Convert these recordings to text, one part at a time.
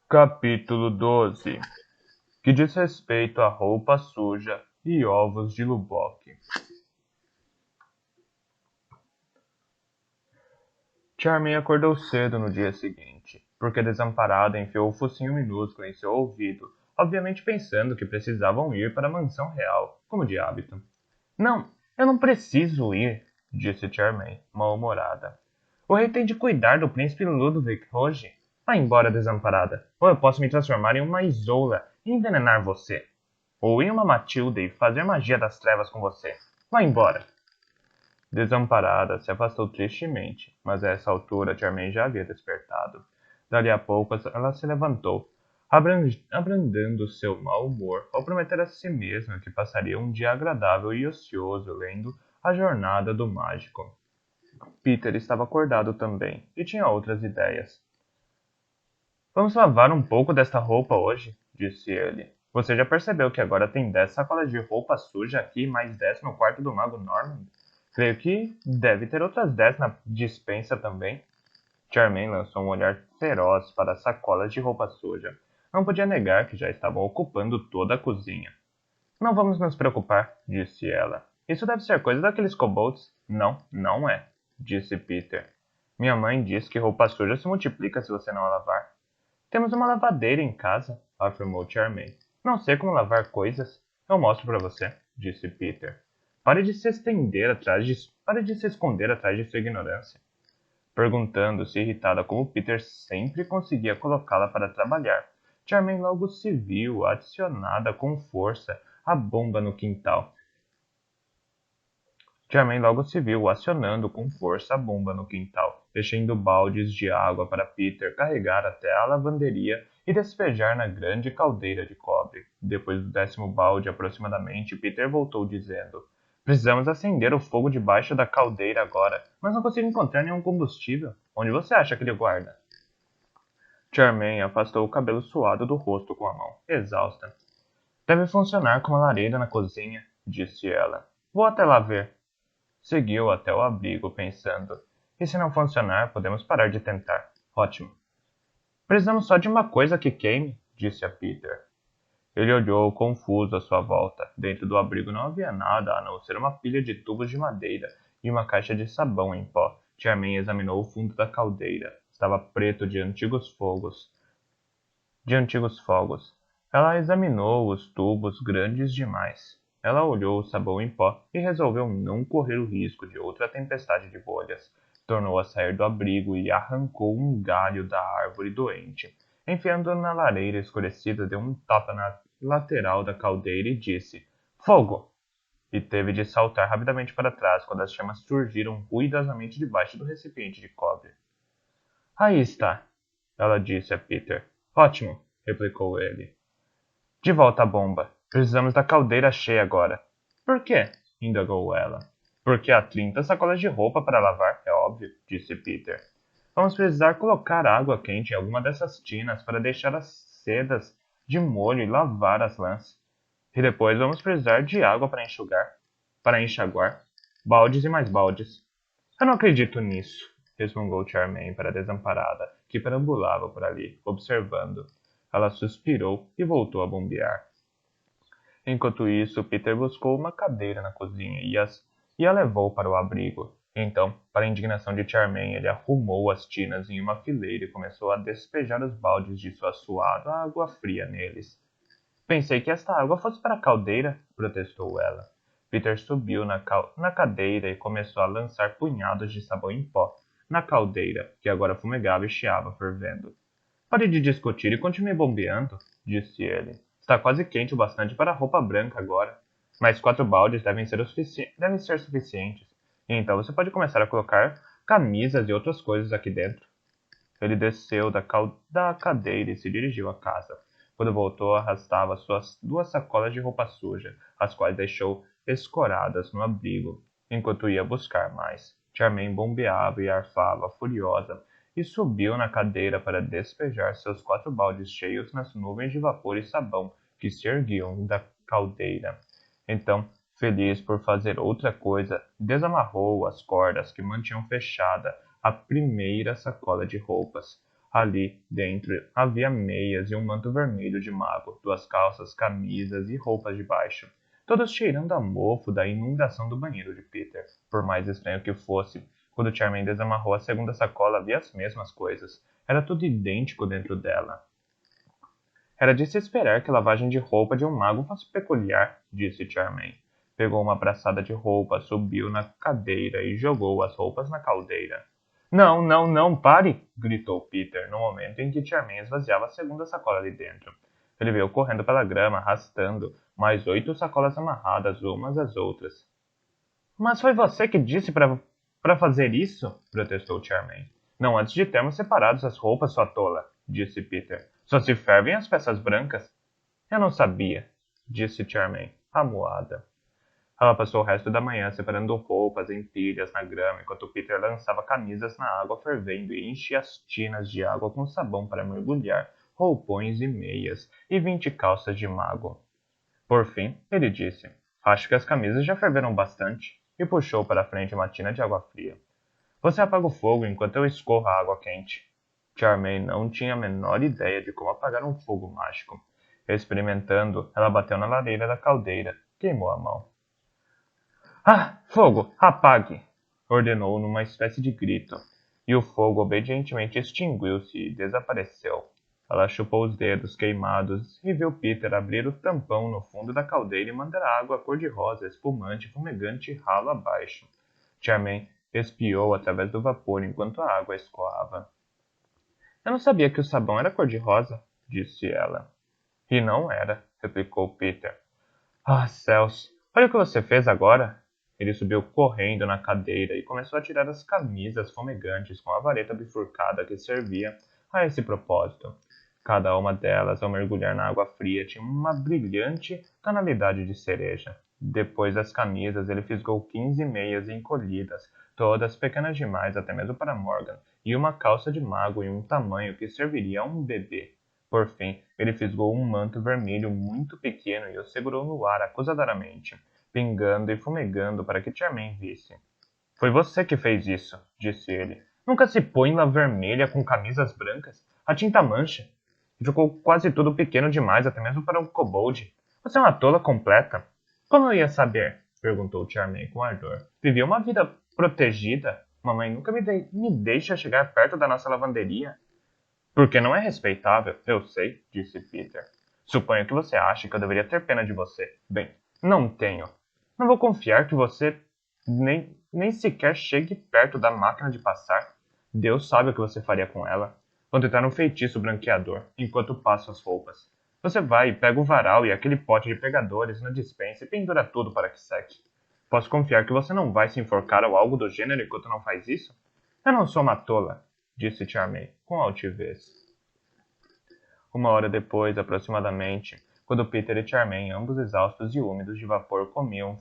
Capítulo 12, que diz respeito à roupa suja e ovos de Lubbock. Charmin acordou cedo no dia seguinte, porque a Desamparada enfiou o focinho minúsculo em seu ouvido, obviamente pensando que precisavam ir para a mansão real, como de hábito. Não, eu não preciso ir, disse Charmaine, mal-humorada. O rei tem de cuidar do príncipe Ludwig hoje. Vá embora, Desamparada, ou eu posso me transformar em uma Isola e envenenar você. Ou em uma Matilda e fazer magia das trevas com você. Vá embora. Desamparada, se afastou tristemente, mas a essa altura Charmaine já havia despertado. Dali a pouco ela se levantou, abrandando seu mau humor ao prometer a si mesma que passaria um dia agradável e ocioso lendo A Jornada do Mágico. Peter estava acordado também e tinha outras ideias. Vamos lavar um pouco desta roupa hoje, disse ele. Você já percebeu que agora tem 10 sacolas de roupa suja aqui e mais 10 no quarto do Mago Norman? Creio que deve ter outras 10 na despensa também. Charmaine lançou um olhar feroz para as sacolas de roupa suja. Não podia negar que já estavam ocupando toda a cozinha. Não vamos nos preocupar, disse ela. Isso deve ser coisa daqueles kobolds. Não, não é, disse Peter. Minha mãe diz que roupa suja se multiplica se você não a lavar. Temos uma lavadeira em casa, afirmou Charmaine. Não sei como lavar coisas. Eu mostro para você, disse Peter. Pare de se esconder atrás de sua ignorância. Perguntando-se irritada como Peter sempre conseguia colocá-la para trabalhar. Charmaine logo se viu adicionada com força à bomba no quintal. Charmaine logo se viu acionando com força a bomba no quintal, enchendo baldes de água para Peter carregar até a lavanderia e despejar na grande caldeira de cobre. Depois do 10º balde aproximadamente, Peter voltou dizendo: Precisamos acender o fogo debaixo da caldeira agora, mas não consigo encontrar nenhum combustível. Onde você acha que ele guarda? Charmaine afastou o cabelo suado do rosto com a mão, exausta. Deve funcionar como a lareira na cozinha, disse ela. Vou até lá ver. Seguiu até o abrigo, pensando: e se não funcionar, podemos parar de tentar. Ótimo. Precisamos só de uma coisa que queime, disse a Peter. Ele olhou confuso à sua volta. Dentro do abrigo não havia nada a não ser uma pilha de tubos de madeira e uma caixa de sabão em pó. Charmaine examinou o fundo da caldeira. Estava preto de antigos fogos. Ela examinou os tubos grandes demais. Ela olhou o sabão em pó e resolveu não correr o risco de outra tempestade de bolhas. Tornou a sair do abrigo e arrancou um galho da árvore doente. Enfiando-o na lareira escurecida, deu um tapa na lateral da caldeira e disse: Fogo! E teve de saltar rapidamente para trás quando as chamas surgiram ruidosamente debaixo do recipiente de cobre. Aí está, ela disse a Peter. Ótimo, replicou ele. De volta à bomba. Precisamos da caldeira cheia agora. Por quê? Indagou ela. Porque há 30 sacolas de roupa para lavar, é óbvio, disse Peter. Vamos precisar colocar água quente em alguma dessas tinas para deixar as sedas de molho e lavar as lãs. E depois vamos precisar de água para enxaguar. Baldes e mais baldes. Eu não acredito nisso, resmungou Charmaine para a Desamparada, que perambulava por ali, observando. Ela suspirou e voltou a bombear. Enquanto isso, Peter buscou uma cadeira na cozinha e a levou para o abrigo. Então, para a indignação de Charmaine, ele arrumou as tinas em uma fileira e começou a despejar os baldes de sua suada água fria neles. Pensei que esta água fosse para a caldeira, protestou ela. Peter subiu na cadeira e começou a lançar punhados de sabão em pó na caldeira, que agora fumegava e chiava fervendo. Pare de discutir e continue bombeando, disse ele. Está quase quente o bastante para a roupa branca agora. Mais 4 baldes devem ser suficientes. E então você pode começar a colocar camisas e outras coisas aqui dentro. Ele desceu da cadeira e se dirigiu à casa. Quando voltou, arrastava suas 2 sacolas de roupa suja, as quais deixou escoradas no abrigo, enquanto ia buscar mais. Charmaine bombeava e arfava, furiosa, e subiu na cadeira para despejar seus 4 baldes cheios nas nuvens de vapor e sabão que se erguiam da caldeira. Então, feliz por fazer outra coisa, desamarrou as cordas que mantinham fechada a primeira sacola de roupas. Ali dentro havia meias e um manto vermelho de mago, 2 calças, camisas e roupas de baixo, todas cheirando a mofo da inundação do banheiro de Peter. Por mais estranho que fosse, quando Charmaine desamarrou a segunda sacola, havia as mesmas coisas. Era tudo idêntico dentro dela. Era de se esperar que a lavagem de roupa de um mago fosse peculiar, disse Charmaine. Pegou uma braçada de roupa, subiu na cadeira e jogou as roupas na caldeira. Não, não, não, pare! Gritou Peter, no momento em que Charmaine esvaziava a segunda sacola ali dentro. Ele veio correndo pela grama, arrastando mais 8 sacolas amarradas umas às outras. Mas foi você que disse para fazer isso? Protestou Charmaine. Não antes de termos separados as roupas, sua tola, disse Peter. Só se fervem as peças brancas. Eu não sabia, disse Charmaine, amuada. Ela passou o resto da manhã separando roupas em pilhas na grama, enquanto Peter lançava camisas na água fervendo e enchia as tinas de água com sabão para mergulhar roupões e meias e 20 calças de mago. Por fim, ele disse, acho que as camisas já ferveram bastante, e puxou para a frente uma tina de água fria. Você apaga o fogo enquanto eu escorro a água quente. Charmaine não tinha a menor ideia de como apagar um fogo mágico. Experimentando, ela bateu na lareira da caldeira, queimou a mão. Ah, fogo, apague! Ordenou numa espécie de grito, e o fogo obedientemente extinguiu-se e desapareceu. Ela chupou os dedos queimados e viu Peter abrir o tampão no fundo da caldeira e mandar a água cor-de-rosa, espumante, fumegante ralo abaixo. Charmaine espiou através do vapor enquanto a água escoava. Eu não sabia que o sabão era cor-de-rosa, disse ela. E não era, replicou Peter. Ah, céus! Olha o que você fez agora! Ele subiu correndo na cadeira e começou a tirar as camisas fumegantes com a vareta bifurcada que servia a esse propósito. Cada uma delas, ao mergulhar na água fria, tinha uma brilhante tonalidade de cereja. Depois das camisas, ele fisgou 15 meias encolhidas, todas pequenas demais até mesmo para Morgan, e uma calça de mago em um tamanho que serviria a um bebê. Por fim, ele fisgou um manto vermelho muito pequeno e o segurou no ar acusadoramente, pingando e fumegando para que Charmaine visse. Foi você que fez isso, disse ele. Nunca se põe lã vermelha com camisas brancas. A tinta mancha. Ficou quase tudo pequeno demais, até mesmo para um kobold. Você é uma tola completa. Como eu ia saber? Perguntou Charmaine com ardor. Vivi uma vida protegida. Mamãe nunca me deixa chegar perto da nossa lavanderia. Porque não é respeitável, eu sei, disse Peter. Suponho que você ache que eu deveria ter pena de você. Bem, não tenho. Não vou confiar que você nem sequer chegue perto da máquina de passar. Deus sabe o que você faria com ela. Vou tentar um feitiço branqueador, enquanto passo as roupas. Você vai e pega o varal e aquele pote de pegadores na despensa e pendura tudo para que seque. Posso confiar que você não vai se enforcar ou algo do gênero enquanto não faz isso? Eu não sou uma tola, disse Charmaine, com altivez. 1 hora depois, aproximadamente, quando Peter e Charmaine, ambos exaustos e úmidos de vapor, comiam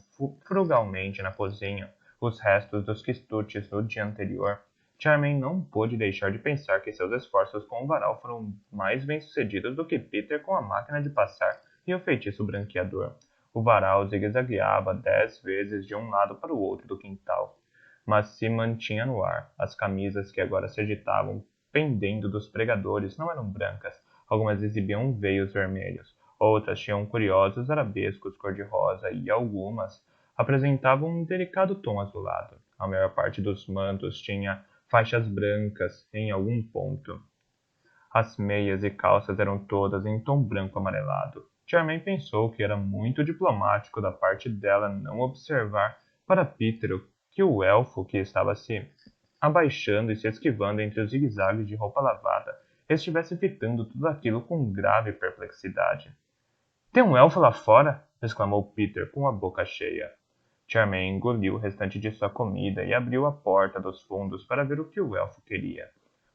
frugalmente na cozinha os restos dos quitutes do dia anterior, Charmaine não pôde deixar de pensar que seus esforços com o varal foram mais bem-sucedidos do que Peter com a máquina de passar e o feitiço branqueador. O varal zigue-zagueava 10 vezes de um lado para o outro do quintal, mas se mantinha no ar. As camisas que agora se agitavam pendendo dos pregadores não eram brancas. Algumas exibiam veios vermelhos, outras tinham curiosos arabescos cor-de-rosa e algumas apresentavam um delicado tom azulado. A maior parte dos mantos tinha faixas brancas em algum ponto. As meias e calças eram todas em tom branco amarelado. Charmaine pensou que era muito diplomático da parte dela não observar para Peter que o elfo que estava se abaixando e se esquivando entre os zigue-zagues de roupa lavada estivesse fitando tudo aquilo com grave perplexidade. Tem um elfo lá fora? Exclamou Peter com a boca cheia. Charmaine engoliu o restante de sua comida e abriu a porta dos fundos para ver o que o elfo queria.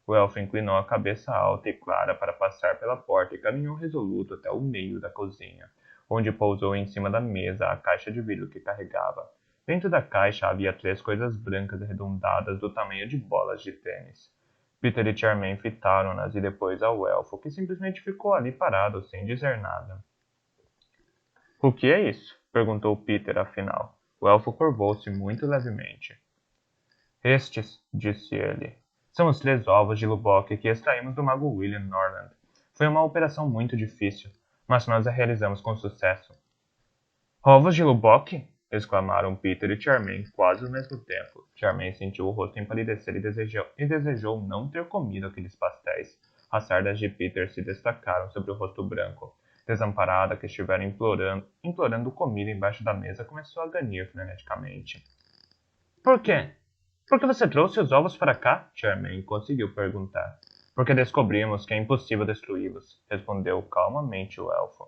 O elfo inclinou a cabeça alta e clara para passar pela porta e caminhou resoluto até o meio da cozinha, onde pousou em cima da mesa a caixa de vidro que carregava. Dentro da caixa havia 3 coisas brancas arredondadas do tamanho de bolas de tênis. Peter e Charmaine fitaram-nas e depois ao elfo, que simplesmente ficou ali parado, sem dizer nada. O que é isso? Perguntou Peter, afinal. O elfo curvou-se muito levemente. Estes, disse ele, São os 3 ovos de Lubbock que extraímos do mago William Norland. Foi uma operação muito difícil, mas nós a realizamos com sucesso. Ovos de Lubbock? Exclamaram Peter e Charmaine quase ao mesmo tempo. Charmaine sentiu o rosto empalidecer e desejou não ter comido aqueles pastéis. As sardas de Peter se destacaram sobre o rosto branco. Desamparada, que estivera implorando comida embaixo da mesa, começou a ganir freneticamente. Por quê? Por que você trouxe os ovos para cá? Charmaine conseguiu perguntar. Porque descobrimos que é impossível destruí-los, respondeu calmamente o elfo.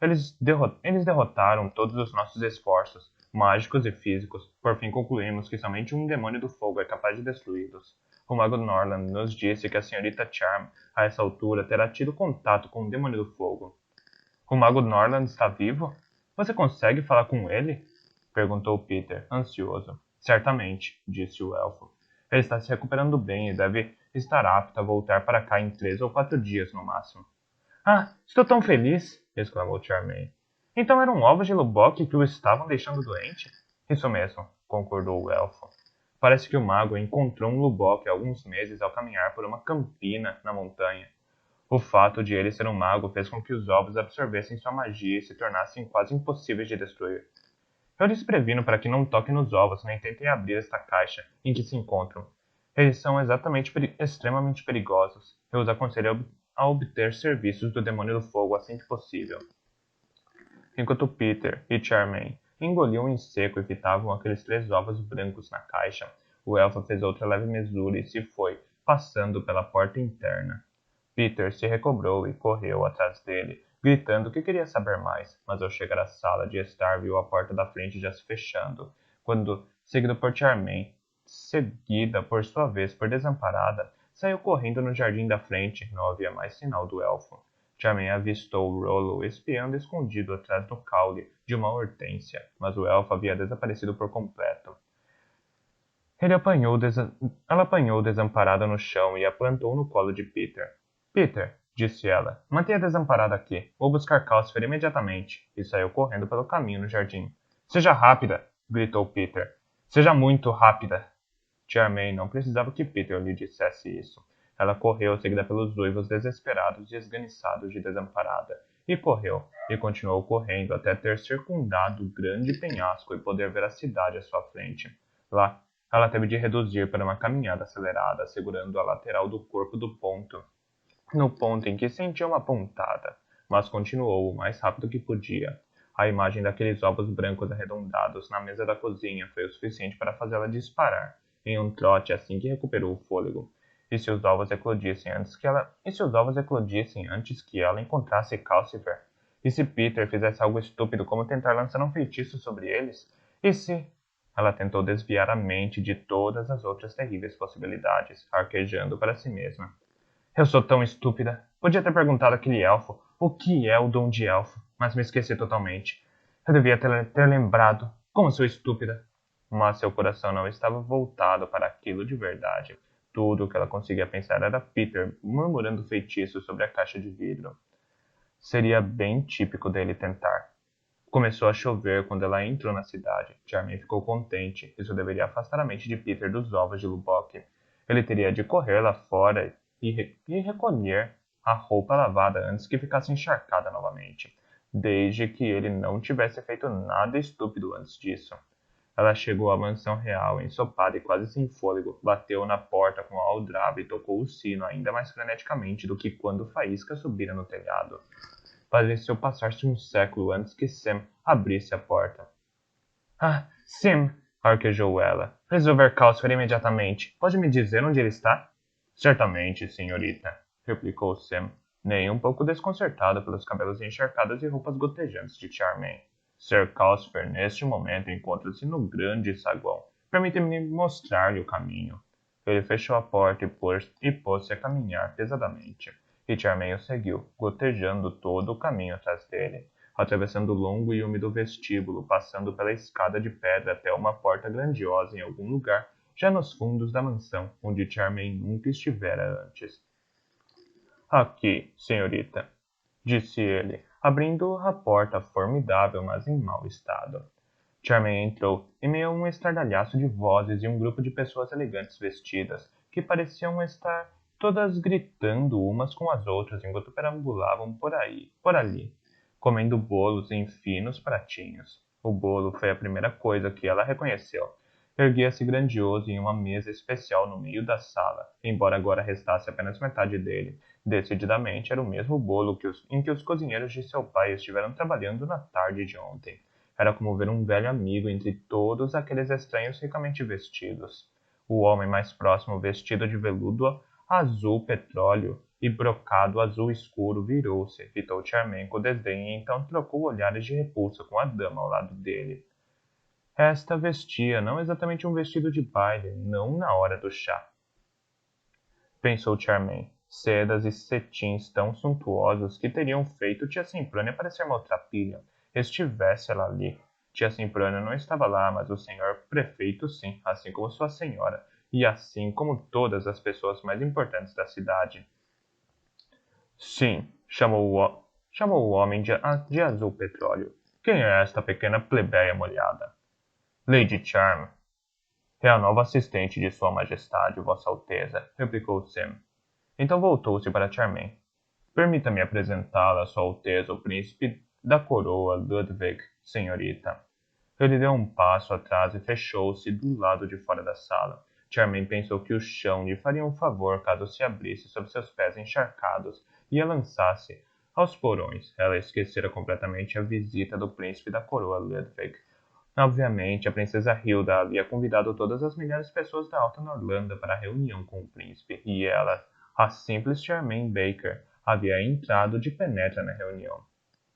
Eles derrotaram todos os nossos esforços, mágicos e físicos. Por fim concluímos que somente um demônio do fogo é capaz de destruí-los. O mago Norland nos disse que a senhorita Charm, a essa altura, terá tido contato com o demônio do fogo. O mago Norland está vivo? Você consegue falar com ele? Perguntou Peter, ansioso. Certamente, disse o elfo. Ele está se recuperando bem e deve estar apto a voltar para cá em 3 ou 4 dias no máximo. Ah, estou tão feliz! Exclamou Charmaine. Então eram ovos de Lubbock que o estavam deixando doente? Isso mesmo, concordou o elfo. Parece que o mago encontrou um Lubbock há alguns meses ao caminhar por uma campina na montanha. O fato de ele ser um mago fez com que os ovos absorvessem sua magia e se tornassem quase impossíveis de destruir. Eu lhes previno para que não toquem nos ovos nem tentem abrir esta caixa em que se encontram. Eles são extremamente perigosos. Eu os aconselho a obter serviços do demônio do fogo assim que possível. Enquanto Peter e Charmaine engoliam em seco e fitavam aqueles 3 ovos brancos na caixa, o elfo fez outra leve mesura e se foi, passando pela porta interna. Peter se recobrou e correu atrás dele, gritando que queria saber mais, mas ao chegar à sala de estar viu a porta da frente já se fechando, quando, seguido por Charmaine, seguida por sua vez por Desamparada, saiu correndo no jardim da frente. Não havia mais sinal do elfo. Charmaine avistou Rollo espiando escondido atrás do caule de uma hortênsia, mas o elfo havia desaparecido por completo. Ela apanhou Desamparada no chão e a plantou no colo de Peter. Peter, disse ela, mantenha Desamparada aqui. Vou buscar Calcifer imediatamente. E saiu correndo pelo caminho no jardim. Seja rápida, gritou Peter. Seja muito rápida. Charmaine não precisava que Peter lhe dissesse isso. Ela correu, seguida pelos uivos desesperados e esganiçados de Desamparada. E correu, e continuou correndo até ter circundado o grande penhasco e poder ver a cidade à sua frente. Lá, ela teve de reduzir para uma caminhada acelerada, segurando a lateral do corpo no ponto em que sentiu uma pontada, mas continuou o mais rápido que podia. A imagem daqueles ovos brancos arredondados na mesa da cozinha foi o suficiente para fazê-la disparar em um trote assim que recuperou o fôlego. E se os ovos eclodissem antes que ela encontrasse Calcifer? E se Peter fizesse algo estúpido como tentar lançar um feitiço sobre eles? E se... Ela tentou desviar a mente de todas as outras terríveis possibilidades, arquejando para si mesma. Eu sou tão estúpida. Podia ter perguntado àquele elfo o que é o dom de elfo, mas me esqueci totalmente. Eu devia ter lembrado. Como sou estúpida. Mas seu coração não estava voltado para aquilo de verdade. Tudo o que ela conseguia pensar era Peter murmurando feitiços sobre a caixa de vidro. Seria bem típico dele tentar. Começou a chover quando ela entrou na cidade. Charmaine ficou contente. Isso deveria afastar a mente de Peter dos ovos de Lubbock. Ele teria de correr lá fora e recolher a roupa lavada antes que ficasse encharcada novamente, desde que ele não tivesse feito nada estúpido antes disso. Ela chegou à mansão real, ensopada e quase sem fôlego, bateu na porta com a aldraba e tocou o sino ainda mais freneticamente do que quando faísca subira no telhado. Pareceu passar-se um século antes que Sam abrisse a porta. Ah, Sam! Arquejou ela. Preciso ver Calcifer imediatamente. Pode me dizer onde ele está? Certamente, senhorita, replicou Sam, nem um pouco desconcertado pelos cabelos encharcados e roupas gotejantes de Charmaine. Sir Calcifer, neste momento, encontra-se no grande saguão. Permita-me mostrar-lhe o caminho. Ele fechou a porta e pôs-se a caminhar pesadamente. E Charmaine o seguiu, gotejando todo o caminho atrás dele, atravessando o longo e úmido vestíbulo, passando pela escada de pedra até uma porta grandiosa em algum lugar, já nos fundos da mansão, onde Charmaine nunca estivera antes. Aqui, senhorita, disse ele, abrindo a porta formidável, mas em mau estado. Charmaine entrou, em meio a um estardalhaço de vozes e um grupo de pessoas elegantes vestidas, que pareciam estar todas gritando umas com as outras enquanto perambulavam por ali, comendo bolos em finos pratinhos. O bolo foi a primeira coisa que ela reconheceu. Erguia-se grandioso em uma mesa especial no meio da sala, embora agora restasse apenas metade dele. Decididamente era o mesmo bolo em que os cozinheiros de seu pai estiveram trabalhando na tarde de ontem. Era como ver um velho amigo entre todos aqueles estranhos ricamente vestidos. O homem mais próximo, vestido de veludo azul petróleo e brocado azul escuro, virou-se, fitou Charmaine com desdém e então trocou olhares de repulsa com a dama ao lado dele. Esta vestia não exatamente um vestido de baile, não na hora do chá, pensou Charmaine. Sedas e cetins tão suntuosos que teriam feito tia Semprônia parecer uma maltrapilha. Estivesse ela ali. Tia Semprônia não estava lá, mas o senhor prefeito sim, assim como sua senhora, e assim como todas as pessoas mais importantes da cidade. Sim, chamou o homem de azul petróleo. Quem é esta pequena plebeia molhada? Lady Charm. É a nova assistente de Sua Majestade, Vossa Alteza, replicou Sam. Então voltou-se para Charmaine. Permita-me apresentá-la a Sua Alteza, o príncipe da coroa Ludwig, senhorita. Ele deu um passo atrás e fechou-se do lado de fora da sala. Charmaine pensou que o chão lhe faria um favor caso se abrisse sob seus pés encharcados e a lançasse aos porões. Ela esquecera completamente a visita do príncipe da coroa Ludwig. Obviamente, a princesa Hilda havia convidado todas as milhares de pessoas da Alta Norlanda para a reunião com o príncipe, e ela, a simples Charmaine Baker, havia entrado de penetra na reunião.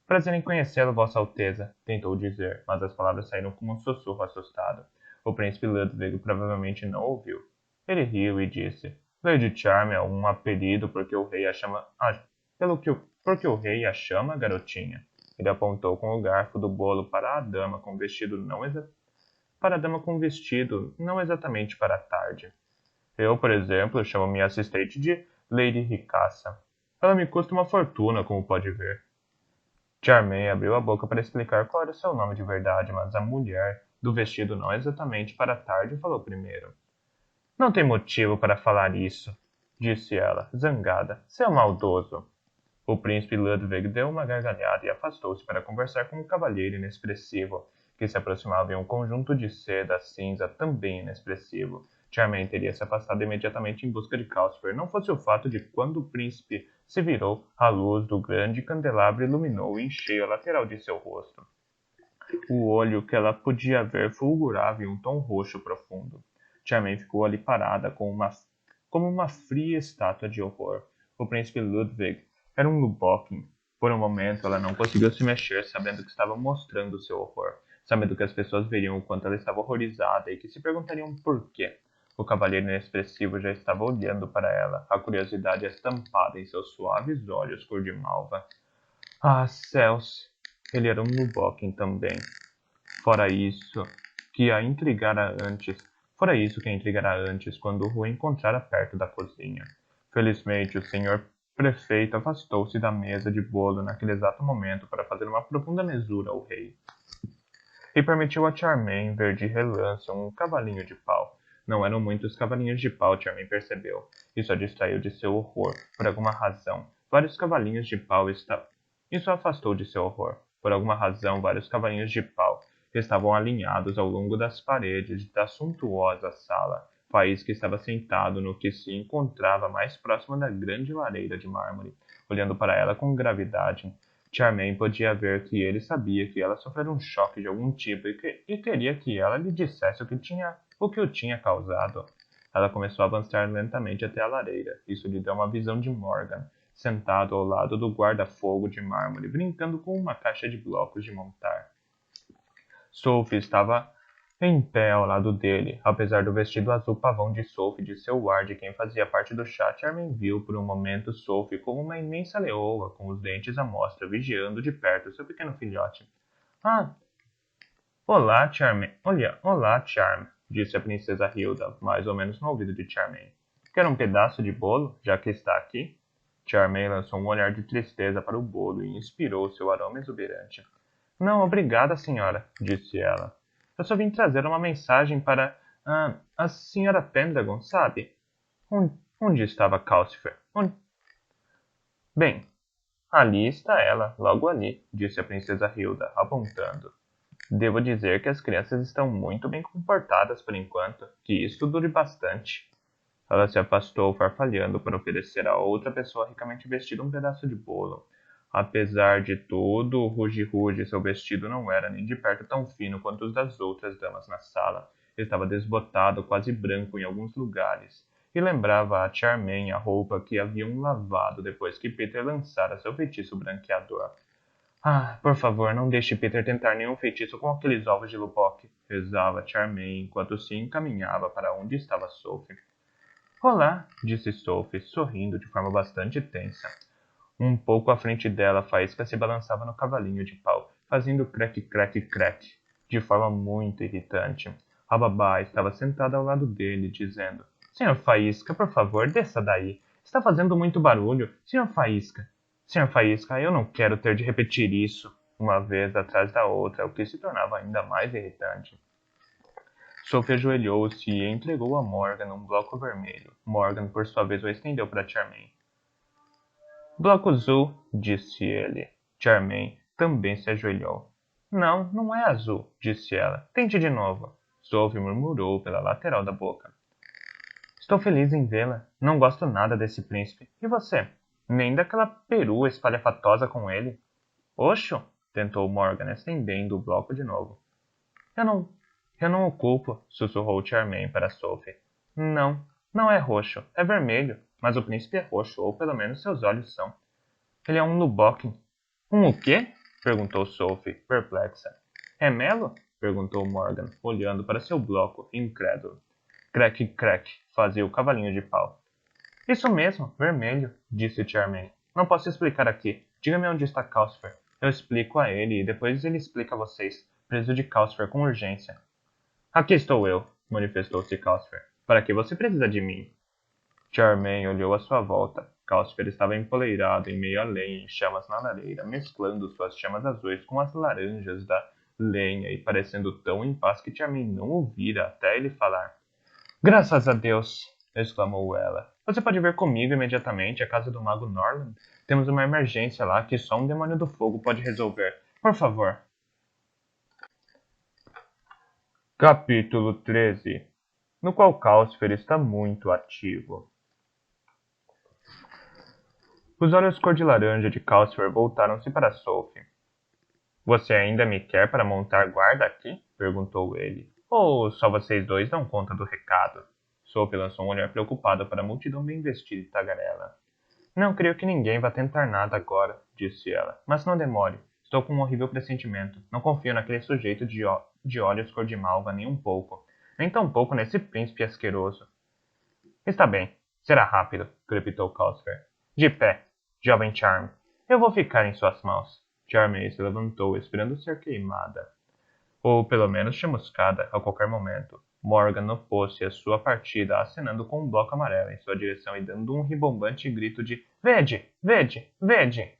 Prazer em conhecê-lo, Vossa Alteza, tentou dizer, mas as palavras saíram como um sussurro assustado. O príncipe Ludwig provavelmente não ouviu. Ele riu e disse: Lady Charm é um apelido porque o rei a chama. Porque o rei a chama, garotinha. Ele apontou com o garfo do bolo para a dama com vestido não exatamente para a tarde. Eu, por exemplo, chamo minha assistente de Lady Ricaça. Ela me custa uma fortuna, como pode ver. Charmaine abriu a boca para explicar qual era o seu nome de verdade, mas a mulher do vestido não exatamente para a tarde falou primeiro. Não tem motivo para falar isso, disse ela, zangada. Seu maldoso. O príncipe Ludwig deu uma gargalhada e afastou-se para conversar com um cavalheiro inexpressivo, que se aproximava em um conjunto de seda cinza também inexpressivo. Charmaine teria se afastado imediatamente em busca de Cauliflower, não fosse o fato de quando o príncipe se virou, a luz do grande candelabro iluminou em cheio a lateral de seu rosto. O olho que ela podia ver fulgurava em um tom roxo profundo. Charmaine ficou ali parada, como uma fria estátua de horror. O príncipe Ludwig era um Lubokin. Por um momento ela não conseguiu se mexer, sabendo que estava mostrando seu horror, sabendo que as pessoas veriam o quanto ela estava horrorizada e que se perguntariam por quê. O cavalheiro inexpressivo já estava olhando para ela, a curiosidade estampada em seus suaves olhos cor de malva. Ah, céus! Ele era um Lubokin também. Fora isso, que a intrigara antes. Fora isso que a intrigara antes, quando o encontrara perto da cozinha. Felizmente, o senhor prefeito afastou-se da mesa de bolo naquele exato momento para fazer uma profunda mesura ao rei. E permitiu a Charmaine ver de relance um cavalinho de pau. Não eram muitos cavalinhos de pau, Charmaine percebeu. Isso a distraiu de seu horror, por alguma razão. Vários cavalinhos de pau estavam... Isso a afastou de seu horror. Por alguma razão, vários cavalinhos de pau estavam alinhados ao longo das paredes da suntuosa sala. Faísca estava sentado no que se encontrava mais próximo da grande lareira de mármore, olhando para ela com gravidade. Charmaine podia ver que ele sabia que ela sofrera um choque de algum tipo e queria que ela lhe dissesse o que o tinha causado. Ela começou a avançar lentamente até a lareira. Isso lhe deu uma visão de Morgan, sentado ao lado do guarda-fogo de mármore, brincando com uma caixa de blocos de montar. Sophie estava em pé ao lado dele, apesar do vestido azul pavão de Sophie de seu ar de quem fazia parte do chá. Charmaine viu por um momento Sophie como uma imensa leoa, com os dentes à mostra, vigiando de perto seu pequeno filhote. Ah, olá, Charmaine. Olá, Charm, disse a princesa Hilda, mais ou menos no ouvido de Charmaine. Quer um pedaço de bolo, já que está aqui? Charmaine lançou um olhar de tristeza para o bolo e inspirou seu aroma exuberante. Não, obrigada, senhora, disse ela. Eu só vim trazer uma mensagem para a senhora Pendragon, sabe? Onde estava Calcifer? Bem, ali está ela, logo ali, disse a princesa Hilda, apontando. Devo dizer que as crianças estão muito bem comportadas por enquanto, que isso dure bastante. Ela se afastou, farfalhando, para oferecer a outra pessoa ricamente vestida um pedaço de bolo. Apesar de tudo, o ruge-ruge, seu vestido não era nem de perto tão fino quanto os das outras damas na sala. Estava desbotado, quase branco em alguns lugares, e lembrava a Charmaine a roupa que haviam lavado depois que Peter lançara seu feitiço branqueador. Ah, por favor, não deixe Peter tentar nenhum feitiço com aqueles ovos de Lupok, rezava Charmaine enquanto se encaminhava para onde estava Sophie. Olá, disse Sophie, sorrindo de forma bastante tensa. Um pouco à frente dela, Faísca se balançava no cavalinho de pau, fazendo crack, crack, crack, de forma muito irritante. A babá estava sentada ao lado dele, dizendo: Senhor Faísca, por favor, desça daí. Está fazendo muito barulho. Senhor Faísca. Senhor Faísca, eu não quero ter de repetir isso, uma vez atrás da outra, o que se tornava ainda mais irritante. Sophie ajoelhou-se e entregou a Morgan um bloco vermelho. Morgan, por sua vez, o estendeu para Charmaine. Bloco azul, disse ele. Charmaine também se ajoelhou. Não, não é azul, disse ela. Tente de novo. Sophie murmurou pela lateral da boca. Estou feliz em vê-la. Não gosto nada desse príncipe. E você? Nem daquela perua espalhafatosa com ele? Oxo! Tentou Morgan, estendendo o bloco de novo. Eu não o culpo, sussurrou Charmaine para Sophie. Não, não é roxo, é vermelho. Mas o príncipe é roxo, ou pelo menos seus olhos são. Ele é um Lubokin. Um o quê? Perguntou Sophie, perplexa. É Melo? Perguntou Morgan, olhando para seu bloco, incrédulo. Crack, crack, fazia o cavalinho de pau. Isso mesmo, vermelho, disse Charmaine. Não posso explicar aqui. Diga-me onde está Calcifer. Eu explico a ele e depois ele explica a vocês. Preciso de Calcifer com urgência. Aqui estou eu, manifestou-se Calcifer. Para que você precisa de mim? Charmaine olhou à sua volta. Calcifer estava empoleirado em meio à lenha em chamas na lareira, mesclando suas chamas azuis com as laranjas da lenha e parecendo tão em paz que Charmaine não ouvira até ele falar. Graças a Deus! Exclamou ela. Você pode vir comigo imediatamente à casa do mago Norland? Temos uma emergência lá que só um demônio do fogo pode resolver. Por favor. Capítulo 13, no qual Calcifer está muito ativo. Os olhos cor de laranja de Calcifer voltaram-se para Sophie. Você ainda me quer para montar guarda aqui? Perguntou ele. Ou só vocês dois dão conta do recado? Sophie lançou um olhar preocupado para a multidão bem vestida e tagarela. Não creio que ninguém vá tentar nada agora, disse ela. Mas não demore. Estou com um horrível pressentimento. Não confio naquele sujeito de olhos cor de malva nem um pouco. Nem tampouco nesse príncipe asqueroso. Está bem. Será rápido, crepitou Calcifer. De pé, jovem Charm. Eu vou ficar em suas mãos. Charmaine se levantou, esperando ser queimada. Ou pelo menos chamuscada a qualquer momento. Morgan opôs-se à sua partida, acenando com um bloco amarelo em sua direção e dando um ribombante grito de Vede! Vede! Vede!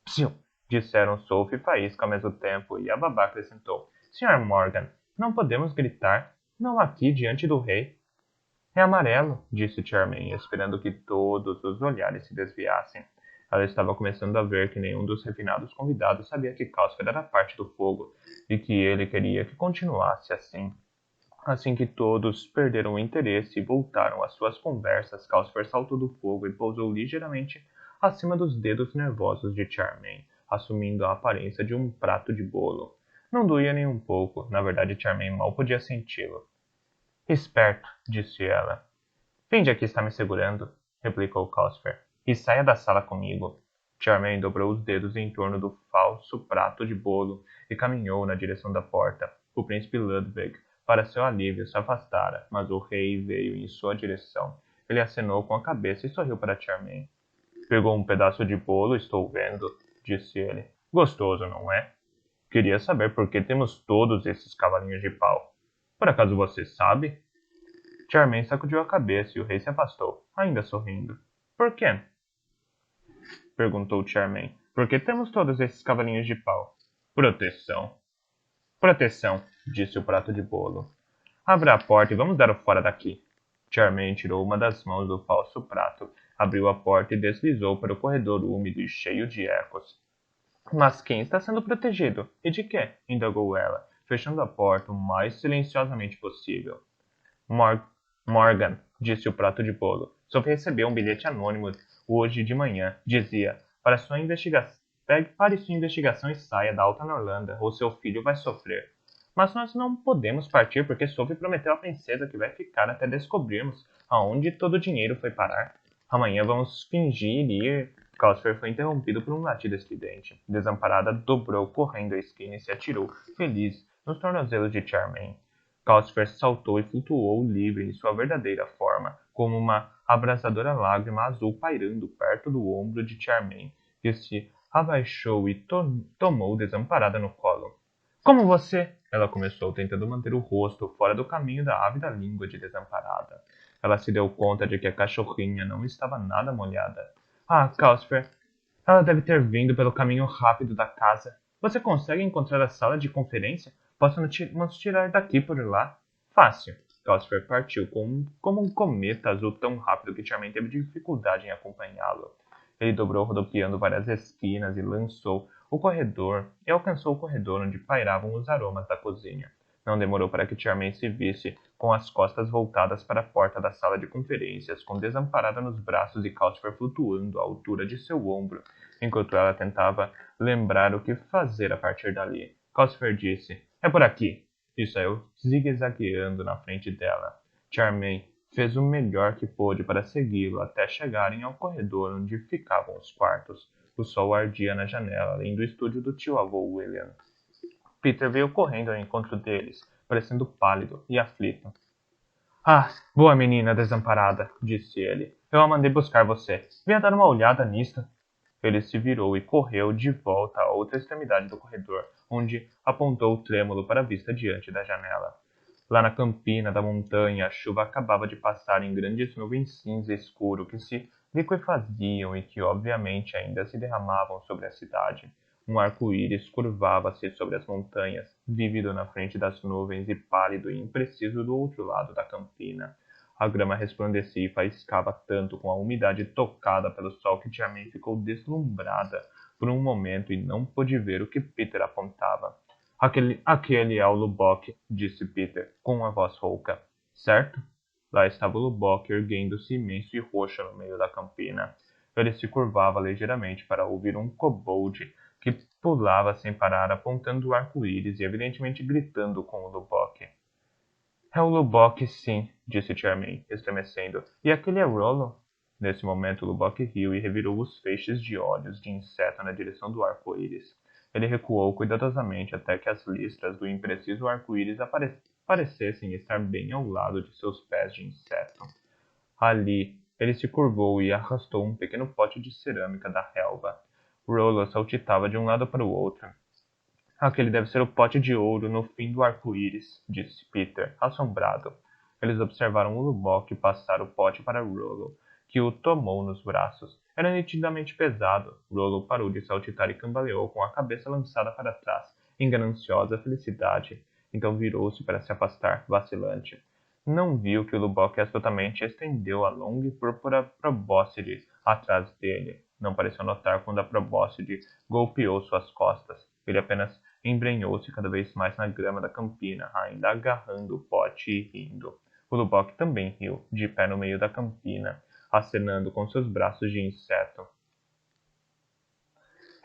Psiu! Disseram Sophie e Faísca ao mesmo tempo, e a babá acrescentou. Sr. Morgan, não podemos gritar. Não aqui, diante do rei. É amarelo, disse Charmaine, esperando que todos os olhares se desviassem. Ela estava começando a ver que nenhum dos refinados convidados sabia que Calcifer era parte do fogo, e que ele queria que continuasse assim. Assim que todos perderam o interesse e voltaram às suas conversas, Calcifer saltou do fogo e pousou ligeiramente acima dos dedos nervosos de Charmaine, assumindo a aparência de um prato de bolo. Não doía nem um pouco, na verdade Charmaine mal podia senti-lo. Esperto, disse ela. Finge que está me segurando, replicou Calcifer, e saia da sala comigo. Charmaine dobrou os dedos em torno do falso prato de bolo e caminhou na direção da porta. O príncipe Ludwig, para seu alívio, se afastara, mas o rei veio em sua direção. Ele acenou com a cabeça e sorriu para Charmaine. Pegou um pedaço de bolo, estou vendo, disse ele. Gostoso, não é? Queria saber por que temos todos esses cavalinhos de pau. Por acaso você sabe? Charmaine sacudiu a cabeça e o rei se afastou, ainda sorrindo. Por quê? Perguntou Charmaine. Por que temos todos esses cavalinhos de pau? Proteção. Proteção, disse o prato de bolo. Abra a porta e vamos dar o fora daqui. Charmaine tirou uma das mãos do falso prato, abriu a porta e deslizou para o corredor úmido e cheio de ecos. Mas quem está sendo protegido? E de quê? Indagou ela, fechando a porta o mais silenciosamente possível. Mor Morgan, disse o prato de bolo. Sophie recebeu um bilhete anônimo hoje de manhã. Dizia: Pare sua investigação e saia da Alta Norlanda, ou seu filho vai sofrer. Mas nós não podemos partir porque Sophie prometeu à princesa que vai ficar até descobrirmos aonde todo o dinheiro foi parar. Amanhã vamos fingir ir. Cosper foi interrompido por um latido estridente. Desamparada, dobrou correndo a esquina e se atirou, feliz, nos tornozelos de Charmaine. Calcifer saltou e flutuou livre em sua verdadeira forma, como uma abrasadora lágrima azul pairando perto do ombro de Charmaine, que se abaixou e tomou desamparada no colo. Como você? Ela começou, tentando manter o rosto fora do caminho da ávida língua de Desamparada. Ela se deu conta de que a cachorrinha não estava nada molhada. Ah, Calcifer, ela deve ter vindo pelo caminho rápido da casa. Você consegue encontrar a sala de conferência? Posso nos tirar daqui por lá? Fácil. Calcifer partiu como um cometa azul tão rápido que Charmaine teve dificuldade em acompanhá-lo. Ele dobrou rodopiando várias esquinas e alcançou o corredor onde pairavam os aromas da cozinha. Não demorou para que Charmaine se visse, com as costas voltadas para a porta da sala de conferências, com Desamparada nos braços e Calcifer flutuando à altura de seu ombro, enquanto ela tentava lembrar o que fazer a partir dali. Calcifer disse: É por aqui! E saiu zigue-zagueando na frente dela. Charmaine fez o melhor que pôde para segui-lo até chegarem ao corredor onde ficavam os quartos. O sol ardia na janela, além do estúdio do tio-avô William. Peter veio correndo ao encontro deles, parecendo pálido e aflito. Ah, boa menina desamparada, disse ele. Eu a mandei buscar você. Venha dar uma olhada nisto. Ele se virou e correu de volta à outra extremidade do corredor, onde apontou trêmulo para a vista diante da janela. Lá na campina da montanha, a chuva acabava de passar em grandes nuvens cinza escuro que se liquefaziam e que obviamente ainda se derramavam sobre a cidade. Um arco-íris curvava-se sobre as montanhas, vívido na frente das nuvens e pálido e impreciso do outro lado da campina. A grama resplandecia e faiscava tanto com a umidade tocada pelo sol que Charmaine ficou deslumbrada por um momento e não pôde ver o que Peter apontava. Aquele é o Lubbock, disse Peter, com uma voz rouca. Certo? Lá estava o Lubbock erguendo-se imenso e roxo no meio da campina. Ele se curvava ligeiramente para ouvir um kobold que pulava sem parar, apontando o arco-íris e evidentemente gritando com o Lubbock. É o Lubbock, sim, disse Charmaine, estremecendo. E aquele é Rollo? Nesse momento, Lubbock riu e revirou os feixes de olhos de inseto na direção do arco-íris. Ele recuou cuidadosamente até que as listras do impreciso arco-íris parecessem estar bem ao lado de seus pés de inseto. Ali, ele se curvou e arrastou um pequeno pote de cerâmica da relva. Rollo saltitava de um lado para o outro. Aquele deve ser o pote de ouro no fim do arco-íris, disse Peter, assombrado. Eles observaram o Lubbock passar o pote para Rollo, que o tomou nos braços. Era nitidamente pesado. Rollo parou de saltitar e cambaleou com a cabeça lançada para trás, em gananciosa felicidade. Então virou-se para se afastar, vacilante. Não viu que o Lubbock astutamente estendeu a longa e púrpura probóscide atrás dele. Não pareceu notar quando a probóscide golpeou suas costas. Ele apenas embrenhou-se cada vez mais na grama da campina, ainda agarrando o pote e rindo. O Lubbock também riu, de pé no meio da campina, acenando com seus braços de inseto.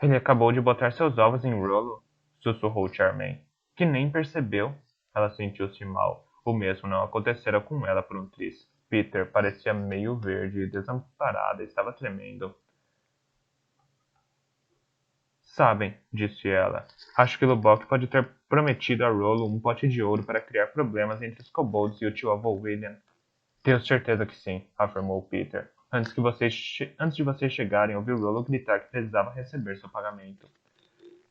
Ele acabou de botar seus ovos em Rollo, sussurrou Charmaine, que nem percebeu. Ela sentiu-se mal. O mesmo não acontecera com ela por um triz. Peter parecia meio verde e desamparada, estava tremendo. Sabem, disse ela, acho que Lubbock pode ter prometido a Rollo um pote de ouro para criar problemas entre os kobolds e o tio-avô William. Tenho certeza que sim, afirmou Peter. Antes de vocês chegarem, ouvi Rollo gritar que precisava receber seu pagamento.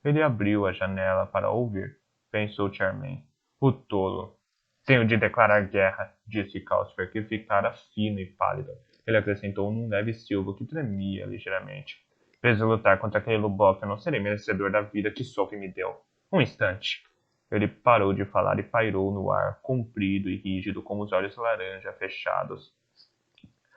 Ele abriu a janela para ouvir, pensou Charmaine. O tolo. Tenho de declarar guerra, disse Calcifer, que ficara fino e pálido. Ele acrescentou num leve silvo que tremia ligeiramente. Preciso lutar contra aquele Lubbock, eu não serei merecedor da vida que Sophie me deu. Um instante. Ele parou de falar e pairou no ar, comprido e rígido, com os olhos laranja fechados.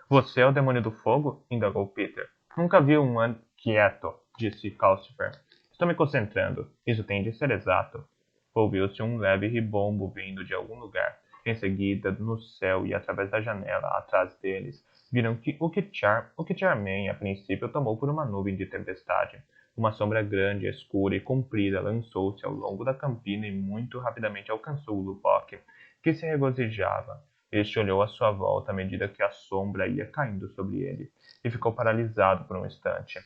Você é o demônio do fogo? Indagou Peter. Nunca vi um quieto, disse Calcifer. Estou me concentrando. Isso tem de ser exato. Ouviu-se um leve ribombo vindo de algum lugar. Em seguida, no céu e através da janela, atrás deles, viram que o que Charmaine, a princípio, tomou por uma nuvem de tempestade. Uma sombra grande, escura e comprida lançou-se ao longo da campina e muito rapidamente alcançou Lubbock, que se regozijava. Este olhou à sua volta à medida que a sombra ia caindo sobre ele, e ficou paralisado por um instante.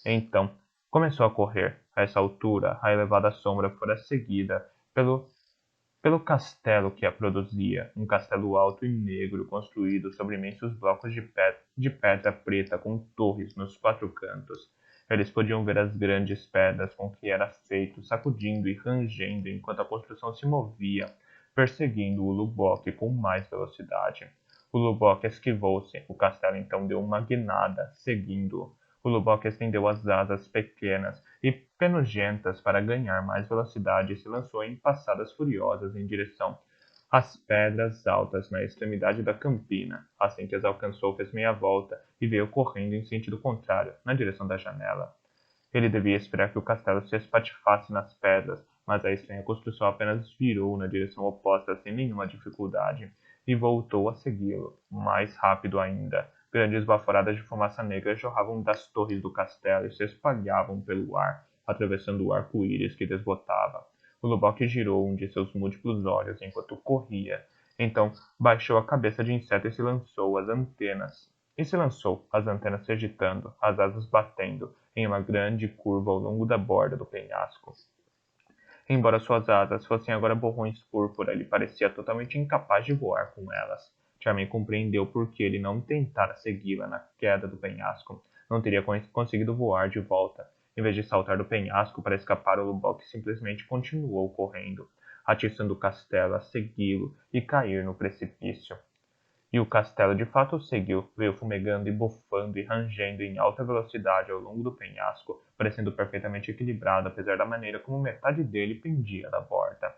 Então, começou a correr. A essa altura, a elevada sombra fora seguida pelo castelo que a produzia, um castelo alto e negro construído sobre imensos blocos de pedra preta com torres nos quatro cantos. Eles podiam ver as grandes pedras com que era feito, sacudindo e rangendo enquanto a construção se movia, perseguindo o Lubbock com mais velocidade. O Lubbock esquivou-se. O castelo então deu uma guinada, seguindo-o. O Lubbock estendeu as asas pequenas e penugentas para ganhar mais velocidade e se lançou em passadas furiosas em direção às pedras altas na extremidade da campina. Assim que as alcançou, fez meia volta e veio correndo em sentido contrário, na direção da janela. Ele devia esperar que o castelo se espatifasse nas pedras, mas a estranha construção apenas virou na direção oposta sem nenhuma dificuldade e voltou a segui-lo, mais rápido ainda. Grandes baforadas de fumaça negra jorravam das torres do castelo e se espalhavam pelo ar, atravessando o arco-íris que desbotava. O Lubbock girou um de seus múltiplos olhos enquanto corria. Então baixou a cabeça de inseto e se lançou, as antenas se agitando, as asas batendo, em uma grande curva ao longo da borda do penhasco. Embora suas asas fossem agora borrões púrpura, ele parecia totalmente incapaz de voar com elas. Charmaine compreendeu por que ele não tentara segui-la na queda do penhasco. Não teria conseguido voar de volta. Em vez de saltar do penhasco para escapar, o Lubbock simplesmente continuou correndo, atiçando o castelo a segui-lo e cair no precipício. E o castelo de fato o seguiu, veio fumegando e bufando e rangendo em alta velocidade ao longo do penhasco, parecendo perfeitamente equilibrado apesar da maneira como metade dele pendia da borda.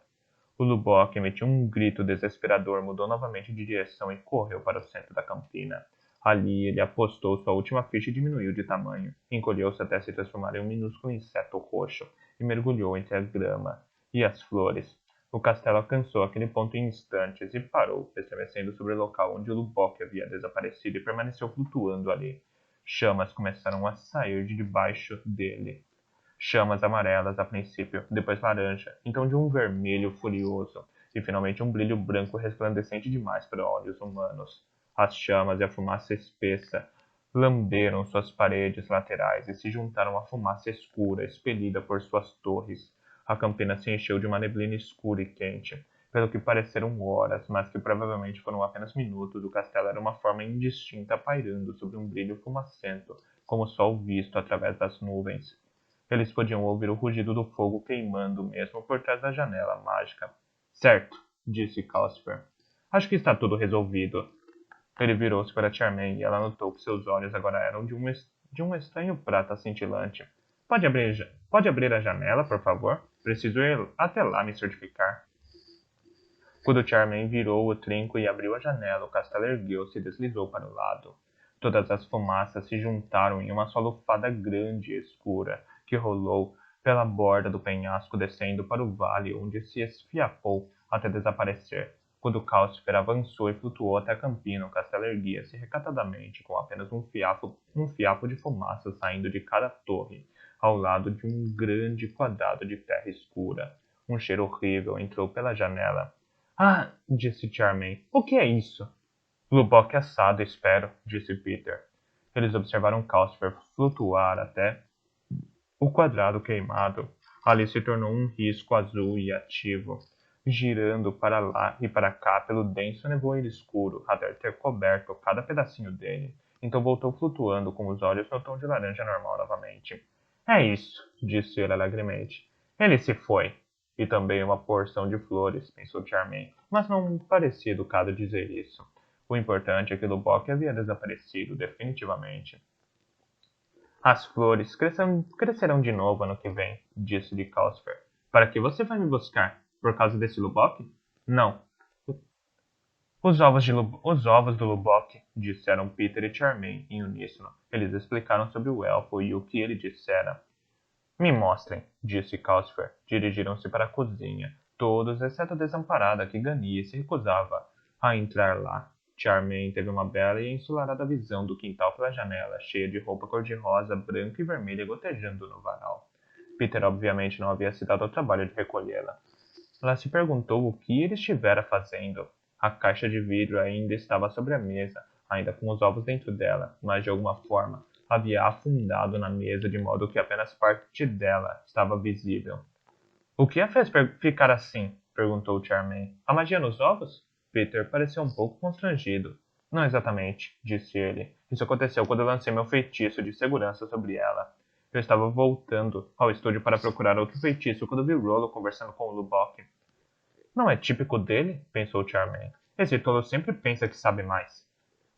O Lubbock emitiu um grito desesperador, mudou novamente de direção e correu para o centro da campina. Ali ele apostou sua última ficha e diminuiu de tamanho. Encolheu-se até se transformar em um minúsculo inseto roxo e mergulhou entre a grama e as flores. O castelo alcançou aquele ponto em instantes e parou, estremecendo sobre o local onde o Lubbock havia desaparecido e permaneceu flutuando ali. Chamas começaram a sair de debaixo dele. Chamas amarelas a princípio, depois laranja, então de um vermelho furioso, e finalmente um brilho branco resplandecente demais para olhos humanos. As chamas e a fumaça espessa lamberam suas paredes laterais e se juntaram à fumaça escura expelida por suas torres. A campina se encheu de uma neblina escura e quente. Pelo que pareceram horas, mas que provavelmente foram apenas minutos, o castelo era uma forma indistinta pairando sobre um brilho fumacento, como o sol visto através das nuvens. Eles podiam ouvir o rugido do fogo queimando mesmo por trás da janela mágica. Certo, disse Calcifer. Acho que está tudo resolvido. Ele virou-se para Charmaine e ela notou que seus olhos agora eram de um estranho prata cintilante. Pode abrir a janela, por favor? Preciso ir até lá me certificar. Quando Charmaine virou o trinco e abriu a janela, o castelo ergueu-se e deslizou para o lado. Todas as fumaças se juntaram em uma só lufada grande e escura, que rolou pela borda do penhasco descendo para o vale, onde se esfiapou até desaparecer. Quando Calcifer avançou e flutuou até a campina, o castelo erguia-se recatadamente, com apenas um fiapo de fumaça saindo de cada torre, ao lado de um grande quadrado de terra escura. Um cheiro horrível entrou pela janela. Ah, disse Charmaine. O que é isso? Lubbock assado, espero, disse Peter. Eles observaram Calcifer flutuar até o quadrado queimado. Ali se tornou um risco azul e ativo, girando para lá e para cá pelo denso nevoeiro escuro, até ter coberto cada pedacinho dele. Então voltou flutuando com os olhos no tom de laranja normal novamente. É isso, disse ele alegremente. Ele se foi. E também uma porção de flores, pensou Charmaine, mas não parecia educado dizer isso. O importante é que Lubbock havia desaparecido definitivamente. As flores crescerão de novo ano que vem, disse-lhe Calcifer. Para que você vai me buscar? Por causa desse Lubbock? Não. Os ovos do Lubbock, disseram Peter e Charmaine em uníssono. Eles explicaram sobre o elfo e o que ele dissera. Me mostrem, disse Calcifer. Dirigiram-se para a cozinha, todos exceto a Desamparada, que Gania se recusava a entrar lá. Charmaine teve uma bela e ensolarada visão do quintal pela janela, cheia de roupa cor-de-rosa, branca e vermelha gotejando no varal. Peter obviamente não havia se dado ao trabalho de recolhê-la. Ela se perguntou o que ele estivera fazendo. A caixa de vidro ainda estava sobre a mesa, ainda com os ovos dentro dela, mas de alguma forma havia afundado na mesa de modo que apenas parte dela estava visível. O que a fez ficar assim? Perguntou Charmaine. A magia nos ovos? Peter pareceu um pouco constrangido. Não exatamente, disse ele. Isso aconteceu quando eu lancei meu feitiço de segurança sobre ela. Eu estava voltando ao estúdio para procurar outro feitiço quando vi Rollo conversando com o Lubbock. Não é típico dele? Pensou Charmaine. Esse tolo sempre pensa que sabe mais.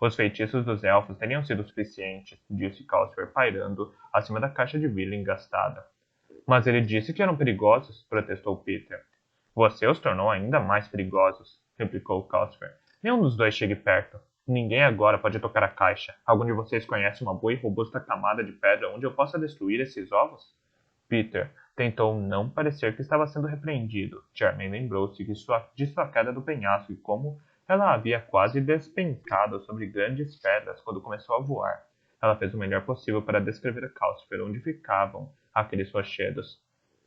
Os feitiços dos elfos teriam sido suficientes, disse Calcifer pairando acima da caixa de vidro engastada. Mas ele disse que eram perigosos, protestou Peter. Você os tornou ainda mais perigosos, replicou Calcifer. Nenhum dos dois chegue perto. Ninguém agora pode tocar a caixa. Algum de vocês conhece uma boa e robusta camada de pedra onde eu possa destruir esses ovos? Peter tentou não parecer que estava sendo repreendido. Charmaine lembrou-se de sua queda do penhasco e como ela havia quase despencado sobre grandes pedras quando começou a voar. Ela fez o melhor possível para descrever a Calcifer onde ficavam aqueles rochedos.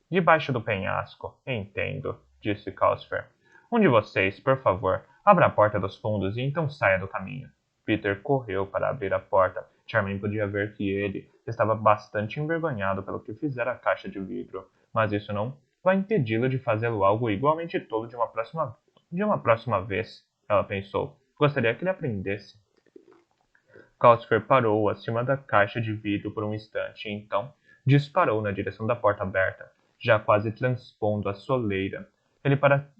Debaixo do penhasco, entendo, disse Calcifer. Um de vocês, por favor, abra a porta dos fundos e então saia do caminho. Peter correu para abrir a porta. Charmaine podia ver que ele estava bastante envergonhado pelo que fizera a caixa de vidro, mas isso não vai impedi-lo de fazê-lo algo igualmente tolo de uma próxima vez, ela pensou. Gostaria que ele aprendesse. Calcifer parou acima da caixa de vidro por um instante e então disparou na direção da porta aberta, já quase transpondo a soleira.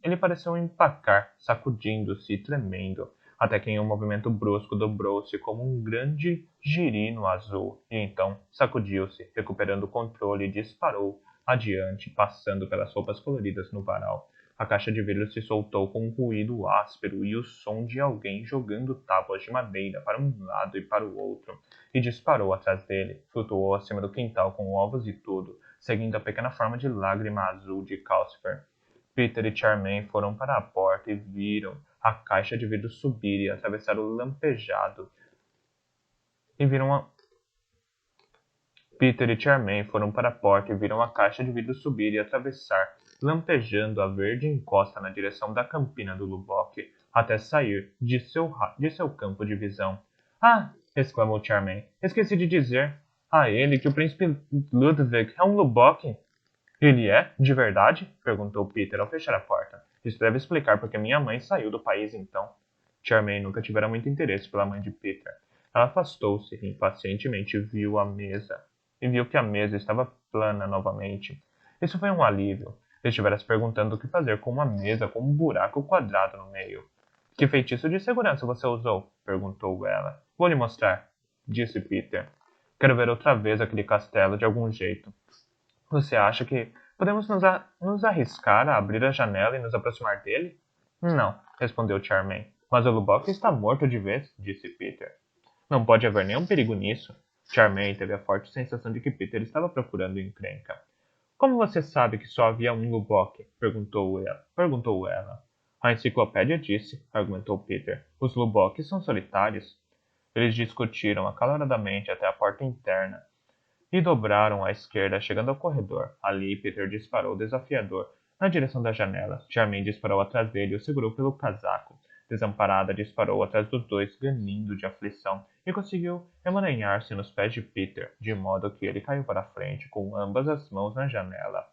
Ele pareceu empacar, sacudindo-se e tremendo, até que em um movimento brusco dobrou-se como um grande girino azul, e então sacudiu-se, recuperando o controle e disparou adiante, passando pelas roupas coloridas no varal. A caixa de vidro se soltou com um ruído áspero e o som de alguém jogando tábuas de madeira para um lado e para o outro, e disparou atrás dele, flutuou acima do quintal com ovos e tudo, seguindo a pequena forma de lágrima azul de Calcifer. Peter e Charmaine foram para a porta e viram a caixa de vidro subir e atravessar o lampejado. E viram a... Peter e Charmaine foram para a porta e viram a caixa de vidro subir e atravessar, lampejando a verde encosta na direção da campina do Lubbock, até sair de seu campo de visão. Ah! Exclamou Charmaine. Esqueci de dizer a ele que o príncipe Ludwig é um Lubbock. Ele é? De verdade? Perguntou Peter ao fechar a porta. Isso deve explicar porque minha mãe saiu do país então. Charmaine nunca tivera muito interesse pela mãe de Peter. Ela afastou-se e impacientemente viu que a mesa estava plana novamente. Isso foi um alívio. Estivera se perguntando o que fazer com uma mesa com um buraco quadrado no meio. Que feitiço de segurança você usou? Perguntou ela. Vou lhe mostrar, disse Peter. Quero ver outra vez aquele castelo de algum jeito. Você acha que podemos nos arriscar a abrir a janela e nos aproximar dele? Não, respondeu Charmaine. Mas o Lubbock está morto de vez, disse Peter. Não pode haver nenhum perigo nisso. Charmaine teve a forte sensação de que Peter estava procurando encrenca. Como você sabe que só havia um Lubbock? Perguntou ela. A enciclopédia disse, argumentou Peter. Os Lubbocks são solitários. Eles discutiram acaloradamente até a porta interna e dobraram à esquerda, chegando ao corredor. Ali, Peter disparou desafiador na direção da janela. Charmaine disparou atrás dele e o segurou pelo casaco. Desamparada, disparou atrás dos dois, ganindo de aflição, e conseguiu emaranhar-se nos pés de Peter, de modo que ele caiu para a frente, com ambas as mãos na janela.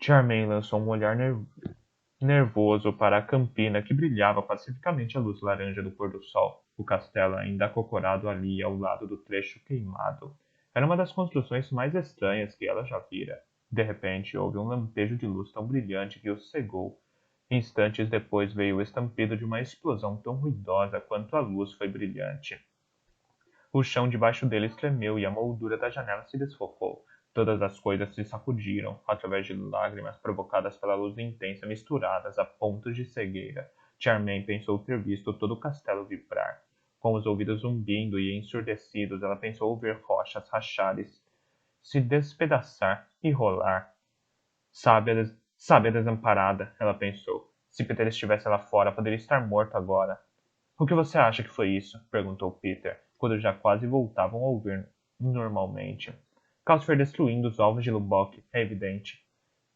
Charmaine lançou um olhar nervoso para a campina que brilhava pacificamente à luz laranja do pôr do sol, o castelo ainda acocorado ali ao lado do trecho queimado. Era uma das construções mais estranhas que ela já vira. De repente, houve um lampejo de luz tão brilhante que o cegou. Instantes depois veio o estampido de uma explosão tão ruidosa quanto a luz foi brilhante. O chão debaixo deles tremeu e a moldura da janela se desfocou. Todas as coisas se sacudiram, através de lágrimas provocadas pela luz intensa misturadas a pontos de cegueira. Charmaine pensou ter visto todo o castelo vibrar. Com os ouvidos zumbindo e ensurdecidos, ela pensou ouvir rochas rachar, se despedaçar e rolar. Sábia desamparada, ela pensou. Se Peter estivesse lá fora, poderia estar morto agora. O que você acha que foi isso? Perguntou Peter, quando já quase voltavam a ouvir normalmente. Calcifer destruindo os alvos de Lubbock, é evidente,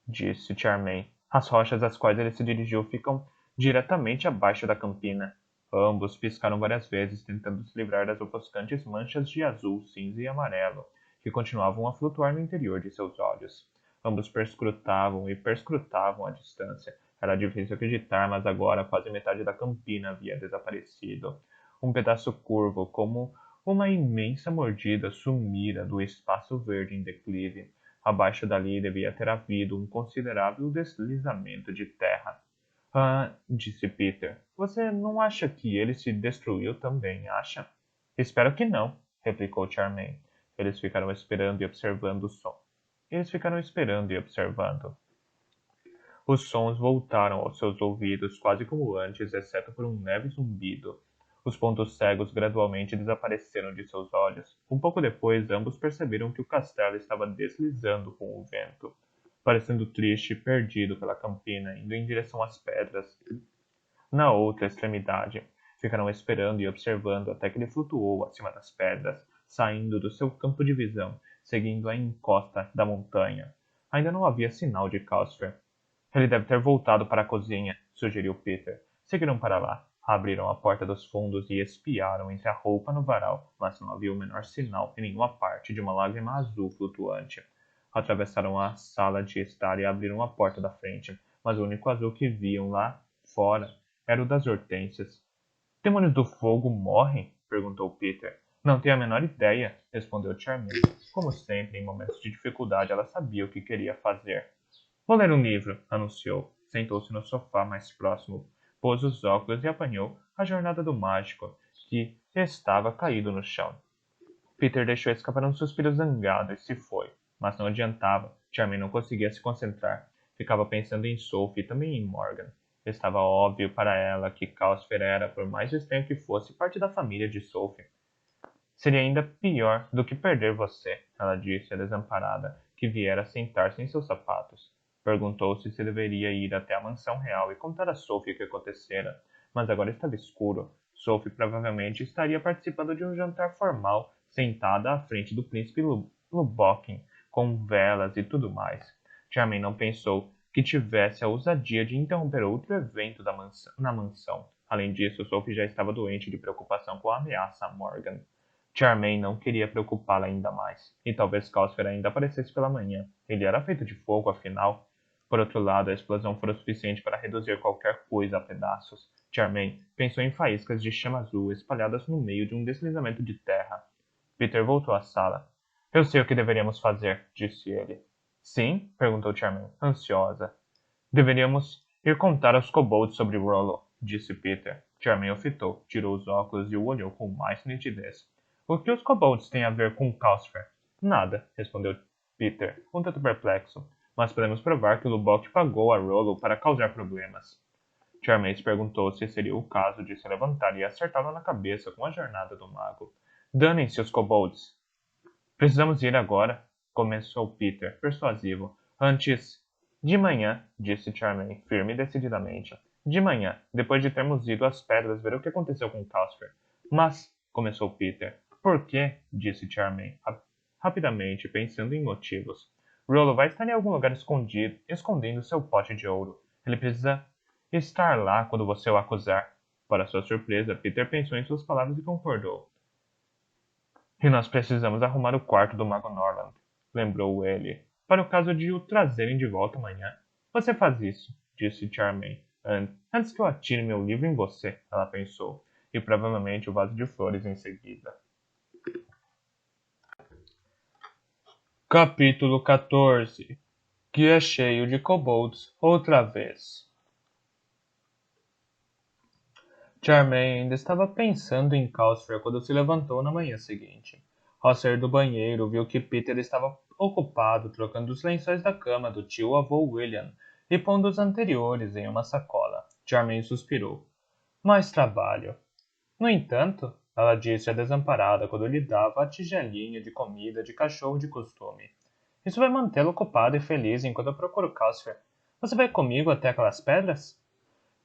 disse Charmaine. As rochas às quais ele se dirigiu ficam diretamente abaixo da campina. Ambos piscaram várias vezes, tentando se livrar das ofuscantes manchas de azul, cinza e amarelo, que continuavam a flutuar no interior de seus olhos. Ambos perscrutavam e perscrutavam a distância. Era difícil acreditar, mas agora quase metade da campina havia desaparecido. Um pedaço curvo, como uma imensa mordida, sumira do espaço verde em declive. Abaixo dali devia ter havido um considerável deslizamento de terra. Ah, disse Peter. Você não acha que ele se destruiu também, acha? Espero que não, replicou Charmaine. Eles ficaram esperando e observando o som. Eles ficaram esperando e observando. Os sons voltaram aos seus ouvidos quase como antes, exceto por um leve zumbido. Os pontos cegos gradualmente desapareceram de seus olhos. Um pouco depois, ambos perceberam que o castelo estava deslizando com o vento, parecendo triste e perdido pela campina, indo em direção às pedras. Na outra extremidade, ficaram esperando e observando até que ele flutuou acima das pedras, saindo do seu campo de visão, seguindo a encosta da montanha. Ainda não havia sinal de Calcifer. Ele deve ter voltado para a cozinha, sugeriu Peter. Seguiram para lá, abriram a porta dos fundos e espiaram entre a roupa no varal, mas não havia o menor sinal em nenhuma parte de uma lágrima azul flutuante. Atravessaram a sala de estar e abriram a porta da frente, mas o único azul que viam lá fora era o das hortênsias. Demônios do fogo morrem? Perguntou Peter. Não tenho a menor ideia, respondeu Charmaine. Como sempre, em momentos de dificuldade, ela sabia o que queria fazer. Vou ler um livro, anunciou. Sentou-se no sofá mais próximo, pôs os óculos e apanhou A Jornada do Mágico, que estava caído no chão. Peter deixou escapar um suspiro zangado e se foi, mas não adiantava. Charmaine não conseguia se concentrar. Ficava pensando em Sophie e também em Morgan. Estava óbvio para ela que Calcifer era, por mais estranho que fosse, parte da família de Sophie. Seria ainda pior do que perder você, ela disse, a desamparada, que viera sentar-se em seus sapatos. Perguntou-se se deveria ir até a mansão real e contar a Sophie o que acontecera, mas agora estava escuro. Sophie provavelmente estaria participando de um jantar formal, sentada à frente do príncipe Lubbock, com velas e tudo mais. Charmaine não pensou que tivesse a ousadia de interromper outro evento na mansão. Além disso, Sophie já estava doente de preocupação com a ameaça a Morgan. Charmaine não queria preocupá-la ainda mais, e talvez Calcifer ainda aparecesse pela manhã. Ele era feito de fogo, afinal. Por outro lado, a explosão fora suficiente para reduzir qualquer coisa a pedaços. Charmaine pensou em faíscas de chama azul espalhadas no meio de um deslizamento de terra. Peter voltou à sala. Eu sei o que deveríamos fazer, disse ele. Sim? Perguntou Charmaine, ansiosa. Deveríamos ir contar aos kobolds sobre Rollo, disse Peter. Charmaine o fitou, tirou os óculos e o olhou com mais nitidez. O que os kobolds têm a ver com Calcifer? Nada, respondeu Peter, um tanto perplexo. Mas podemos provar que o Lubbock pagou a Rollo para causar problemas. Charmaine perguntou se seria o caso de se levantar e acertá-lo na cabeça com a jornada do mago. Danem-se os kobolds. Precisamos ir agora, começou Peter, persuasivo. Antes. De manhã, disse Charmaine, firme e decididamente. De manhã, depois de termos ido às pedras ver o que aconteceu com Calcifer. Mas, começou Peter. Por quê? Disse Charmaine, rapidamente, pensando em motivos. Rollo vai estar em algum lugar escondido, escondendo seu pote de ouro. Ele precisa estar lá quando você o acusar. Para sua surpresa, Peter pensou em suas palavras e concordou. E nós precisamos arrumar o quarto do Mago Norland, lembrou ele, para o caso de o trazerem de volta amanhã. Você faz isso, disse Charmaine. Antes que eu atire meu livro em você, ela pensou, e provavelmente o vaso de flores em seguida. Capítulo 14. Que é cheio de kobolds outra vez. Charmaine ainda estava pensando em Calcifer quando se levantou na manhã seguinte. Ao sair do banheiro, viu que Peter estava ocupado trocando os lençóis da cama do tio-avô William e pondo os anteriores em uma sacola. Charmaine suspirou. Mais trabalho. No entanto, ela disse a Desamparada quando lhe dava a tigelinha de comida de cachorro de costume. Isso vai mantê-lo ocupado e feliz enquanto eu procuro Calcifer. Você vai comigo até aquelas pedras?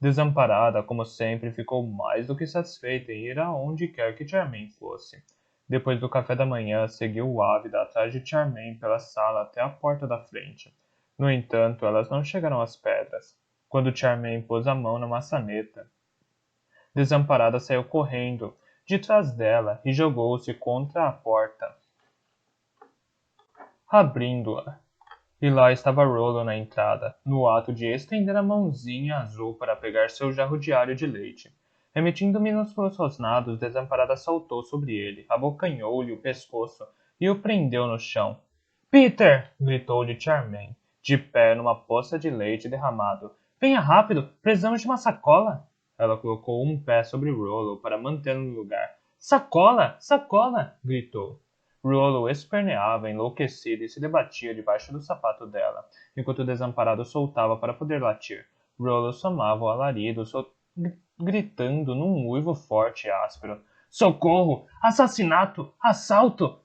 Desamparada, como sempre, ficou mais do que satisfeita em ir aonde quer que Charmaine fosse. Depois do café da manhã, seguiu ávida atrás de Charmaine pela sala até a porta da frente. No entanto, elas não chegaram às pedras. Quando Charmaine pôs a mão na maçaneta, Desamparada saiu correndo de trás dela e jogou-se contra a porta, abrindo-a. E lá estava Rollo na entrada, no ato de estender a mãozinha azul para pegar seu jarro diário de leite. Emitindo minúsculos rosnados, Desamparada saltou sobre ele, abocanhou-lhe o pescoço e o prendeu no chão. Peter! Gritou-lhe Charmaine, de pé numa poça de leite derramado. Venha rápido! Precisamos de uma sacola! Ela colocou um pé sobre Rollo para mantê-lo no lugar. Sacola! Sacola! Gritou. Rollo esperneava, enlouquecido, e se debatia debaixo do sapato dela, enquanto o Desamparado soltava para poder latir. Rollo somava o alarido, gritando num uivo forte e áspero. Socorro! Assassinato! Assalto!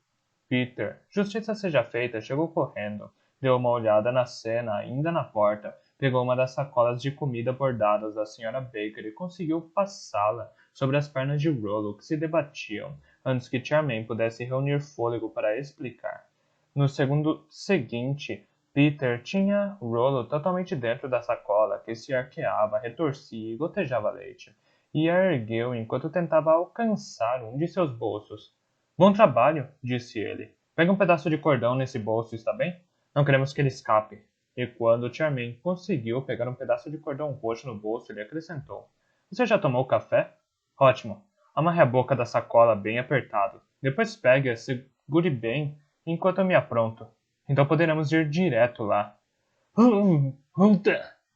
Peter, justiça seja feita, chegou correndo. Deu uma olhada na cena, ainda na porta. Pegou uma das sacolas de comida bordadas da Sra. Baker e conseguiu passá-la sobre as pernas de Rollo, que se debatiam, antes que Charmaine pudesse reunir fôlego para explicar. No segundo seguinte, Peter tinha Rollo totalmente dentro da sacola, que se arqueava, retorcia e gotejava leite, e a ergueu enquanto tentava alcançar um de seus bolsos. Bom trabalho, disse ele. Pega um pedaço de cordão nesse bolso, está bem? Não queremos que ele escape. E quando Charmaine conseguiu pegar um pedaço de cordão roxo no bolso, ele acrescentou. Você já tomou café? Ótimo. Amarre a boca da sacola bem apertado. Depois pegue-a, segure bem, enquanto eu me apronto. Então poderemos ir direto lá.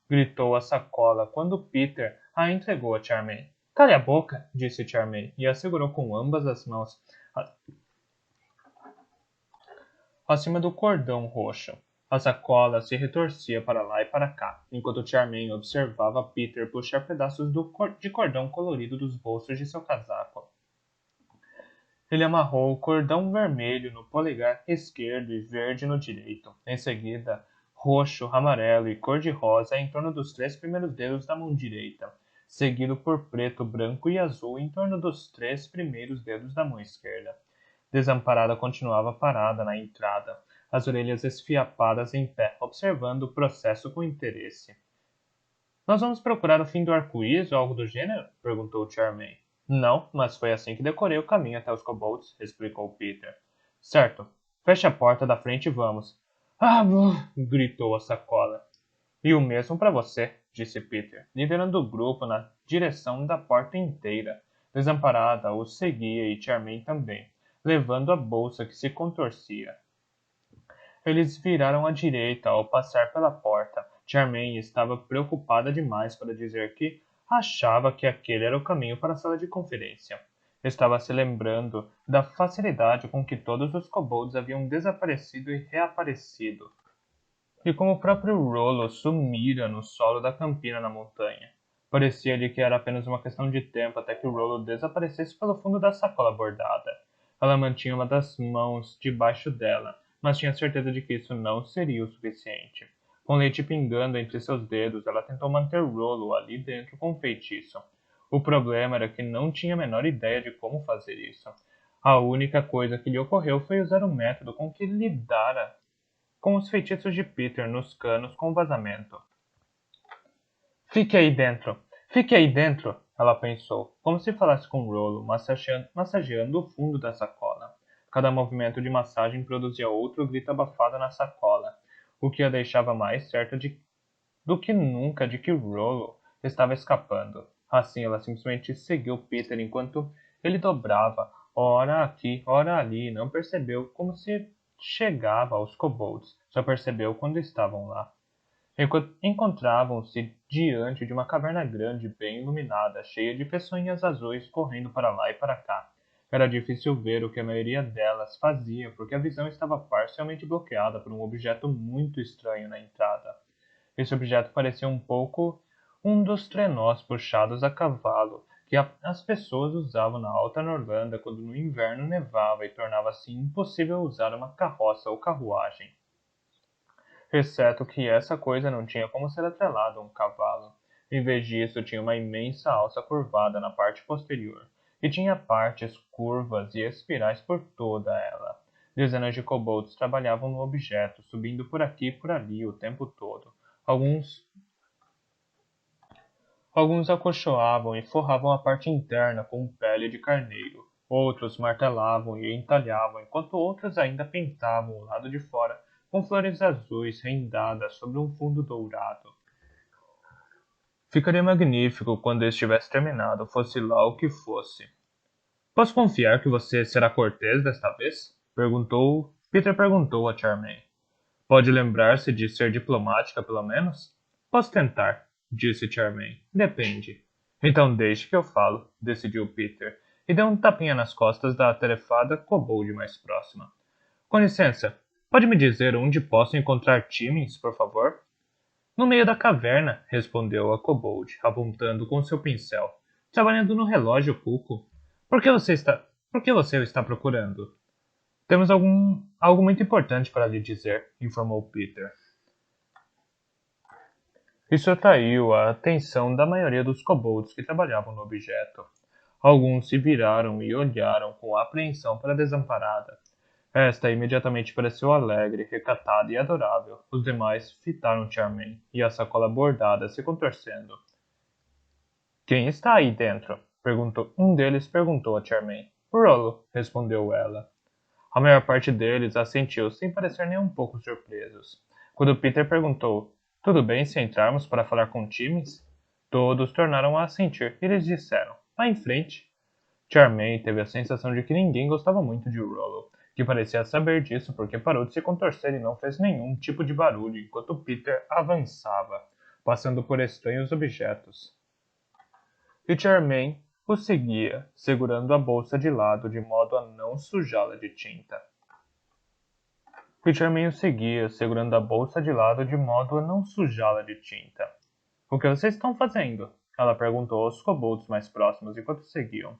Gritou a sacola quando Peter a entregou a Charmaine. Cale a boca, disse Charmaine, e a segurou com ambas as mãos acima do cordão roxo. A sacola se retorcia para lá e para cá, enquanto Charmaine observava Peter puxar pedaços de cordão colorido dos bolsos de seu casaco. Ele amarrou o cordão vermelho no polegar esquerdo e verde no direito. Em seguida, roxo, amarelo e cor-de-rosa em torno dos 3 primeiros dedos da mão direita, seguido por preto, branco e azul em torno dos 3 primeiros dedos da mão esquerda. Desamparada continuava parada na entrada, as orelhas esfiapadas em pé, observando o processo com interesse. Nós vamos procurar o fim do arco-íris ou algo do gênero? Perguntou Charmaine. Não, mas foi assim que decorei o caminho até os kobolds, explicou Peter. Certo. Feche a porta da frente e vamos. Ah! Gritou a sacola. E o mesmo para você, disse Peter, liderando o grupo na direção da porta inteira. Desamparada o seguia e Charmaine também, levando a bolsa que se contorcia. Eles viraram à direita ao passar pela porta. Charmaine estava preocupada demais para dizer que achava que aquele era o caminho para a sala de conferência. Estava se lembrando da facilidade com que todos os kobolds haviam desaparecido e reaparecido, e como o próprio Rollo sumira no solo da campina na montanha. Parecia-lhe que era apenas uma questão de tempo até que Rollo desaparecesse pelo fundo da sacola bordada. Ela mantinha uma das mãos debaixo dela, mas tinha certeza de que isso não seria o suficiente. Com leite pingando entre seus dedos, ela tentou manter Rollo ali dentro com um feitiço. O problema era que não tinha a menor ideia de como fazer isso. A única coisa que lhe ocorreu foi usar o método com que lidara com os feitiços de Peter nos canos com vazamento. Fique aí dentro! Fique aí dentro! Ela pensou, como se falasse com Rollo, massageando o fundo da sacola. Cada movimento de massagem produzia outro grito abafado na sacola, o que a deixava mais certa do que nunca de que Rollo estava escapando. Assim, ela simplesmente seguiu Peter enquanto ele dobrava, ora aqui, ora ali, e não percebeu como se chegava aos kobolds, só percebeu quando estavam lá. Encontravam-se diante de uma caverna grande bem iluminada, cheia de peçonhas azuis correndo para lá e para cá. Era difícil ver o que a maioria delas fazia porque a visão estava parcialmente bloqueada por um objeto muito estranho na entrada. Esse objeto parecia um pouco um dos trenós puxados a cavalo que as pessoas usavam na Alta Norlanda quando no inverno nevava e tornava assim impossível usar uma carroça ou carruagem. Exceto que essa coisa não tinha como ser atrelada a um cavalo. Em vez disso, tinha uma imensa alça curvada na parte posterior, e tinha partes curvas e espirais por toda ela. Dezenas de kobolds trabalhavam no objeto, subindo por aqui e por ali o tempo todo. Alguns Alguns acolchoavam e forravam a parte interna com pele de carneiro. Outros martelavam e entalhavam, enquanto outros ainda pintavam o lado de fora com flores azuis rendadas sobre um fundo dourado. Ficaria magnífico quando estivesse terminado, fosse lá o que fosse. Posso confiar que você será cortês desta vez? Peter perguntou a Charmaine. Pode lembrar-se de ser diplomática, pelo menos? Posso tentar, disse Charmaine. Depende. Então deixe que eu falo, decidiu Peter, e deu um tapinha nas costas da atarefada kobold mais próxima. Com licença, pode me dizer onde posso encontrar Timmins, por favor? No meio da caverna, respondeu a kobold, apontando com seu pincel, trabalhando no relógio Cuco. Por que você o está procurando? Temos algo muito importante para lhe dizer, informou Peter. Isso atraiu a atenção da maioria dos kobolds que trabalhavam no objeto. Alguns se viraram e olharam com apreensão para a desamparada. Esta imediatamente pareceu alegre, recatada e adorável. Os demais fitaram Charmaine e a sacola bordada se contorcendo. Quem está aí dentro? Um deles perguntou a Charmaine. Rolo, respondeu ela. A maior parte deles assentiu sem parecer nem um pouco surpresos. Quando Peter perguntou, tudo bem se entrarmos para falar com Timmins? Todos tornaram a assentir e eles disseram, vá em frente. Charmaine teve a sensação de que ninguém gostava muito de Rollo, que parecia saber disso porque parou de se contorcer e não fez nenhum tipo de barulho enquanto Peter avançava, passando por estranhos objetos. E Charmaine o seguia, segurando a bolsa de lado de modo a não sujá-la de tinta. Charmaine o seguia, segurando a bolsa de lado de modo a não sujá-la de tinta. O que vocês estão fazendo? Ela perguntou aos kobolds mais próximos enquanto seguiam.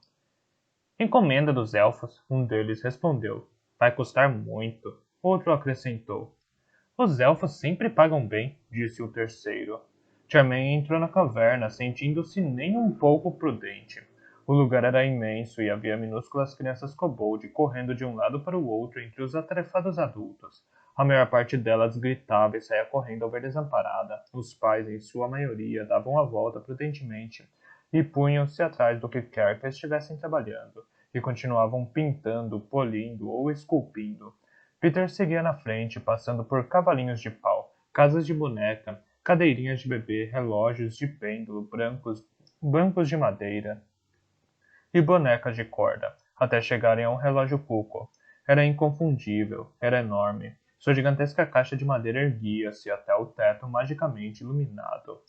Encomenda dos elfos, um deles respondeu. Vai custar muito. Outro acrescentou. Os elfos sempre pagam bem, disse o terceiro. Charmaine entrou na caverna, sentindo-se nem um pouco prudente. O lugar era imenso e havia minúsculas crianças kobold correndo de um lado para o outro entre os atarefados adultos. A maior parte delas gritava e saía correndo ao ver desamparada. Os pais, em sua maioria, davam a volta prudentemente e punham-se atrás do que quer que estivessem trabalhando, e continuavam pintando, polindo ou esculpindo. Peter seguia na frente, passando por cavalinhos de pau, casas de boneca, cadeirinhas de bebê, relógios de pêndulo, bancos de madeira e bonecas de corda, até chegarem a um relógio Cuco. Era inconfundível, era enorme. Sua gigantesca caixa de madeira erguia-se até o teto magicamente iluminado.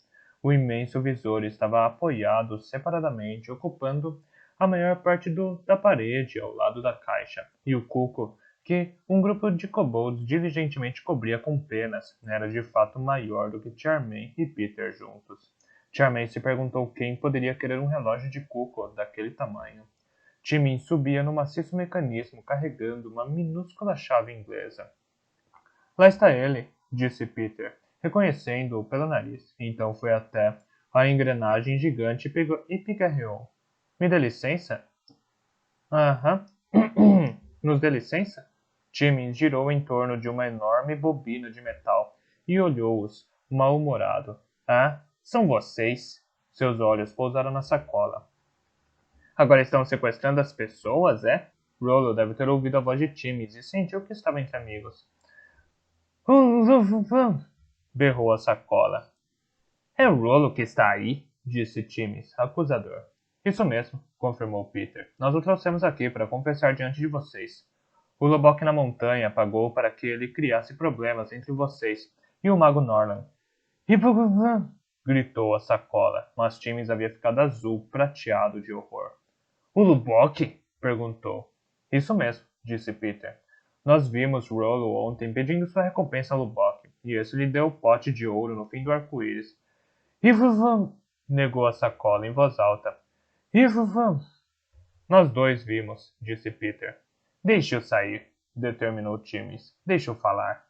O imenso visor estava apoiado separadamente, ocupando a maior parte da parede ao lado da caixa, e o Cuco, que um grupo de kobolds diligentemente cobria com penas, era de fato maior do que Charmaine e Peter juntos. Charmaine se perguntou quem poderia querer um relógio de Cuco daquele tamanho. Timin subia no maciço mecanismo carregando uma minúscula chave inglesa. Lá está ele, disse Peter, reconhecendo-o pelo nariz. Então foi até a engrenagem gigante e picarreou. Me dê licença? Aham. Nos dê licença? Timmins girou em torno de uma enorme bobina de metal e olhou-os, mal-humorado. Ah, são vocês? Seus olhos pousaram na sacola. Agora estão sequestrando as pessoas, é? Rollo deve ter ouvido a voz de Timmins e sentiu que estava entre amigos. Berrou a sacola. É o Rollo que está aí, disse Timmins, acusador. Isso mesmo, confirmou Peter. Nós o trouxemos aqui para confessar diante de vocês. O Lobok na montanha pagou para que ele criasse problemas entre vocês e o Mago Norland. Gritou a sacola, mas Timmins havia ficado azul, prateado de horror. O Lubok? Perguntou. Isso mesmo, disse Peter. Nós vimos Rollo ontem pedindo sua recompensa a Lubbock, e esse lhe deu o pote de ouro no fim do arco-íris. E vamos, negou a sacola em voz alta. E vamos. Nós dois vimos, disse Peter. Deixe-o sair, determinou Timmins. Deixe-o falar.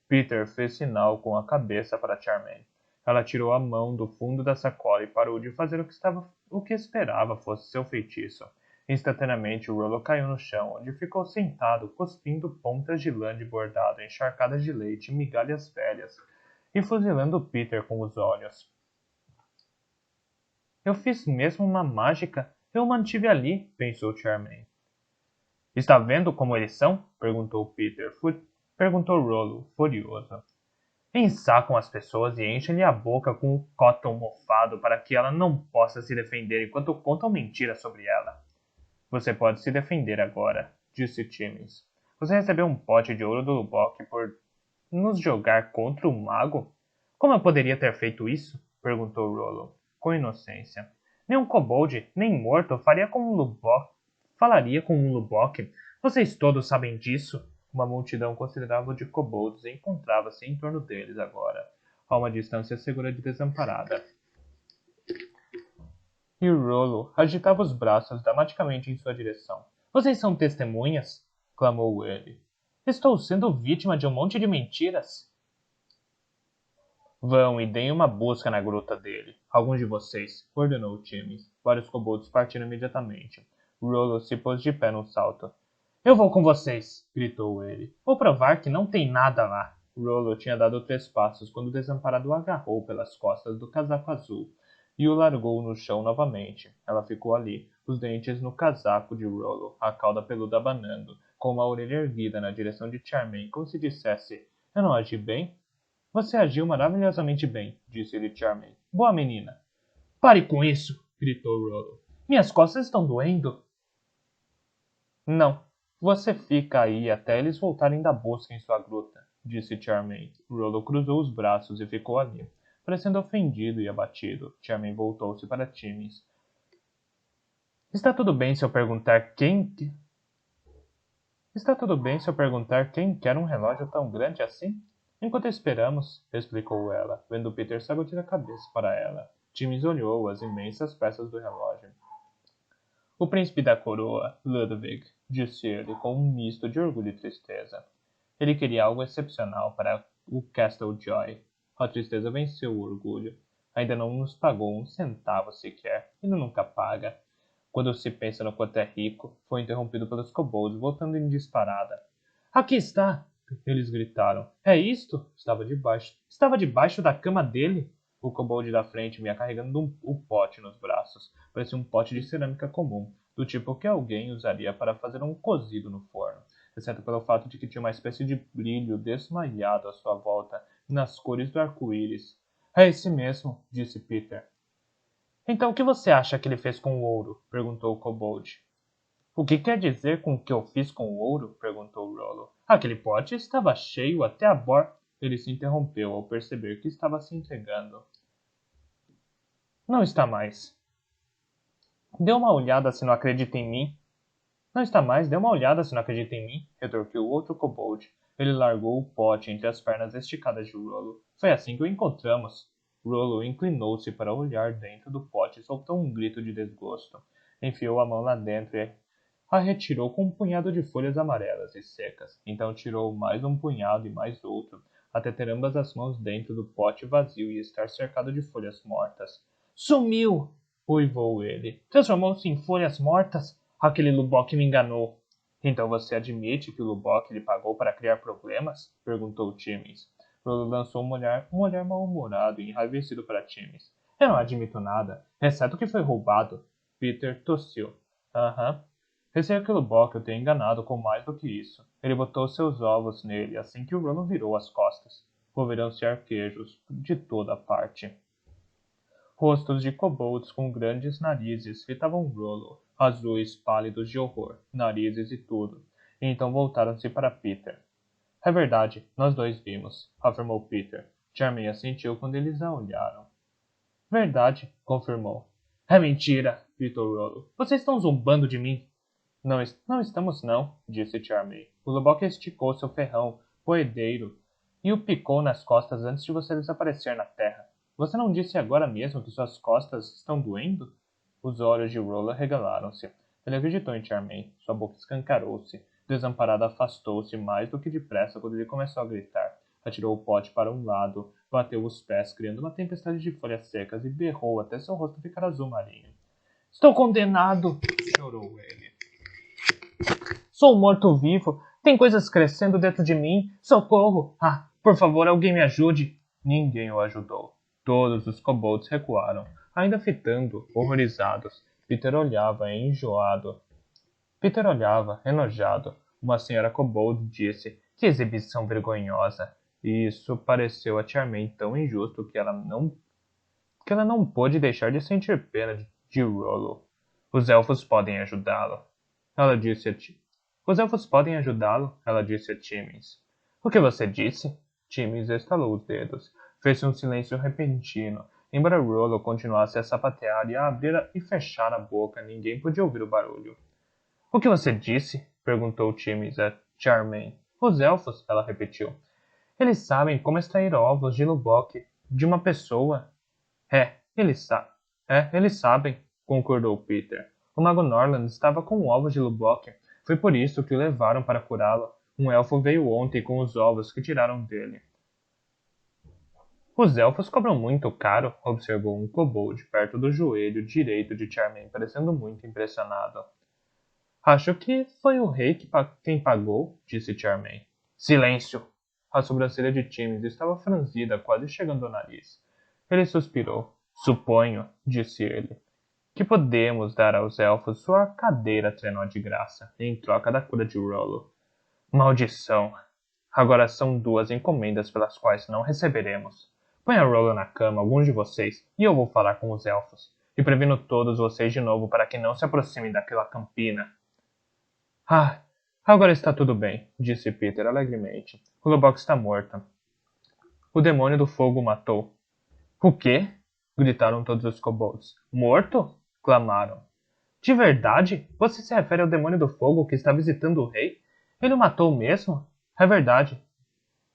Peter fez sinal com a cabeça para Charmaine. Ela tirou a mão do fundo da sacola e parou de fazer o que esperava fosse seu feitiço. Instantaneamente, Rollo caiu no chão, onde ficou sentado, cuspindo pontas de lã de bordado encharcadas de leite e migalhas velhas, e fuzilando Peter com os olhos. Eu fiz mesmo uma mágica. Eu o mantive ali, pensou Charmaine. Está vendo como eles são? Perguntou Peter. Perguntou Rollo, furioso. Ensacam as pessoas e enchem-lhe a boca com o cotton mofado para que ela não possa se defender enquanto contam mentiras sobre ela. Você pode se defender agora, disse Timmins. Você recebeu um pote de ouro do Lubbock por nos jogar contra o mago? Como eu poderia ter feito isso? Perguntou Rollo, com inocência. Nem um kobold, nem morto, falaria com um Lubbock. Vocês todos sabem disso? Uma multidão considerável de kobolds encontrava-se em torno deles agora, a uma distância segura de Desamparada. E Rollo agitava os braços dramaticamente em sua direção. Vocês são testemunhas? Clamou ele. Estou sendo vítima de um monte de mentiras. Vão e deem uma busca na gruta dele. Alguns de vocês, ordenou Timmins. Vários kobolds partiram imediatamente. Rollo se pôs de pé num salto. Eu vou com vocês, gritou ele. Vou provar que não tem nada lá. Rollo tinha dado 3 passos quando o Desamparado o agarrou pelas costas do casaco azul e o largou no chão novamente. Ela ficou ali, os dentes no casaco de Rollo, a cauda peluda abanando, com uma orelha erguida na direção de Charmaine, como se dissesse: Eu não agi bem? Você agiu maravilhosamente bem, disse-lhe Charmaine. Boa menina. Pare com isso, gritou Rollo. Minhas costas estão doendo. Não. Você fica aí até eles voltarem da busca em sua gruta, disse Charmaine. Rollo cruzou os braços e ficou ali, parecendo ofendido e abatido. Charmaine voltou-se para Timmins. Está tudo bem se eu perguntar quem quer um relógio tão grande assim? Enquanto esperamos, explicou ela, vendo Peter sacudir a cabeça para ela. Timmins olhou as imensas peças do relógio. O príncipe da coroa, Ludwig, disse ele com um misto de orgulho e tristeza. Ele queria algo excepcional para o Castle Joy. A tristeza venceu o orgulho. Ainda não nos pagou um centavo sequer, e nunca paga. Quando se pensa no quanto é rico, foi interrompido pelos kobolds voltando em disparada. Aqui está! Eles gritaram. É isto? Estava debaixo da cama dele? O kobold da frente vinha carregando o pote nos braços. Parecia um pote de cerâmica comum, do tipo que alguém usaria para fazer um cozido no forno, exceto pelo fato de que tinha uma espécie de brilho desmaiado à sua volta, nas cores do arco-íris. É esse mesmo, disse Peter. Então o que você acha que ele fez com o ouro? Perguntou o kobold. O que quer dizer com o que eu fiz com o ouro? Perguntou Rollo. Aquele pote estava cheio até a borda. Ele se interrompeu ao perceber que estava se entregando. Não está mais. Dê uma olhada se não acredita em mim. Não está mais, dê uma olhada se não acredita em mim, retorquiu o outro kobold. Ele largou o pote entre as pernas esticadas de Rollo. Foi assim que o encontramos. Rollo inclinou-se para olhar dentro do pote e soltou um grito de desgosto. Enfiou a mão lá dentro e a retirou com um punhado de folhas amarelas e secas. Então tirou mais um punhado e mais outro, até ter ambas as mãos dentro do pote vazio e estar cercado de folhas mortas. Sumiu! Uivou ele. Transformou-se em folhas mortas? Aquele Lubbock me enganou. Então você admite que o Lubbock lhe pagou para criar problemas? Perguntou Timmins. Rollo lançou um olhar mal-humorado e enraivecido para Timmins. Eu não admito nada, exceto que foi roubado. Peter tossiu. Aham. Receio que o Lubbock o tenha enganado com mais do que isso. Ele botou seus ovos nele assim que o Rollo virou as costas. Ouviram-se arquejos de toda parte. Rostos de kobolds com grandes narizes fitavam Rollo, azuis pálidos de horror, narizes e tudo, e então voltaram-se para Peter. É verdade, nós dois vimos, afirmou Peter. Charmaine assentiu quando eles a olharam. Verdade, confirmou. É mentira, gritou Rollo. Vocês estão zombando de mim. Não estamos não, disse Charmey. O Lubbock esticou seu ferrão, poedeiro, e o picou nas costas antes de você desaparecer na terra. Você não disse agora mesmo que suas costas estão doendo? Os olhos de Rolla regalaram-se. Ele acreditou em Charmey. Sua boca escancarou-se. Desamparada afastou-se mais do que depressa quando ele começou a gritar. Atirou o pote para um lado, bateu os pés, criando uma tempestade de folhas secas e berrou até seu rosto ficar azul marinho. Estou condenado! Chorou ele. Sou morto-vivo. Tem coisas crescendo dentro de mim. Socorro! Ah, por favor, alguém me ajude. Ninguém o ajudou. Todos os kobolds recuaram, ainda fitando, horrorizados. Peter olhava enjoado. Peter olhava, enojado. Uma senhora kobold disse: Que exibição vergonhosa! E isso pareceu a Charmaine tão injusto que ela não pôde deixar de sentir pena de Rollo. Os elfos podem ajudá-lo. Ela disse a Ti. Os elfos podem ajudá-lo, ela disse a Timmins. O que você disse? Timmins estalou os dedos. Fez-se um silêncio repentino. Embora Rollo continuasse a sapatear e a abrir e fechar a boca, ninguém podia ouvir o barulho. O que você disse? Perguntou Timmins a Charmaine. Os elfos, ela repetiu. Eles sabem como extrair ovos de Lubbock de uma pessoa. Eles sabem, concordou Peter. O mago Norland estava com ovos de Lubbock. Foi por isso que o levaram para curá-lo. Um elfo veio ontem com os ovos que tiraram dele. Os elfos cobram muito caro, observou um kobold perto do joelho direito de Charmaine, parecendo muito impressionado. Acho que foi o rei quem pagou, disse Charmaine. Silêncio! A sobrancelha de Timmins estava franzida, quase chegando ao nariz. Ele suspirou. Suponho, disse ele, que podemos dar aos elfos sua cadeira trenó de graça, em troca da cura de Rollo. Maldição! Agora são 2 encomendas pelas quais não receberemos. Ponha Rollo na cama, alguns de vocês, e eu vou falar com os elfos. E previno todos vocês de novo para que não se aproximem daquela campina. Ah, agora está tudo bem, disse Peter alegremente. O Lubbock está morto. O demônio do fogo o matou. O quê? Gritaram todos os kobolds. Morto? Clamaram. De verdade? Você se refere ao demônio do fogo que está visitando o rei? Ele o matou mesmo? É verdade,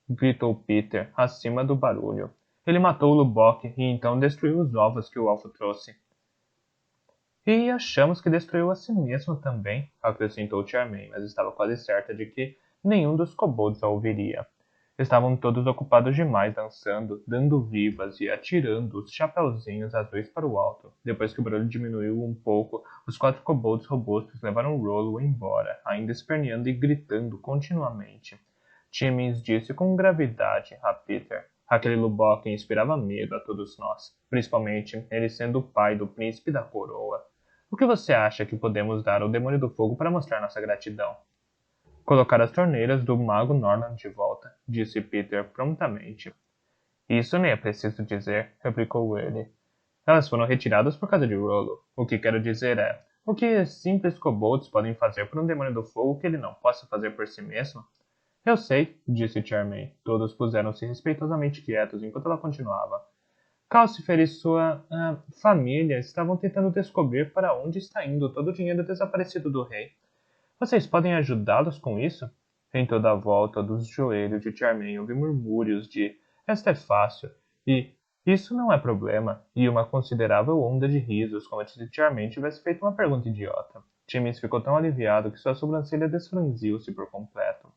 gritou Peter, acima do barulho. Ele matou o Lubbock e então destruiu os ovos que o elfo trouxe. E achamos que destruiu a si mesmo também, acrescentou Charmaine, mas estava quase certa de que nenhum dos kobolds a ouviria. Estavam todos ocupados demais dançando, dando vivas e atirando os chapeuzinhos azuis para o alto. Depois que o barulho diminuiu um pouco, os 4 kobolds robustos levaram Rollo embora, ainda esperneando e gritando continuamente. Timmins disse com gravidade a Peter. Aquele Lubbock inspirava medo a todos nós, principalmente ele sendo o pai do príncipe da coroa. O que você acha que podemos dar ao Demônio do Fogo para mostrar nossa gratidão? Colocar as torneiras do mago Norland de volta, disse Peter prontamente. Isso nem é preciso dizer, replicou ele. Elas foram retiradas por causa de Rollo. O que quero dizer é, o que simples kobolds podem fazer por um demônio do fogo que ele não possa fazer por si mesmo? Eu sei, disse Charmaine. Todos puseram-se respeitosamente quietos enquanto ela continuava. Calcifer e sua família estavam tentando descobrir para onde está indo todo o dinheiro desaparecido do rei. Vocês podem ajudá-los com isso? Em toda a volta dos joelhos de Charmaine houve murmúrios de esta é fácil e isso não é problema, e uma considerável onda de risos, como se Charmaine tivesse feito uma pergunta idiota. Timmins ficou tão aliviado que sua sobrancelha desfranziu-se por completo,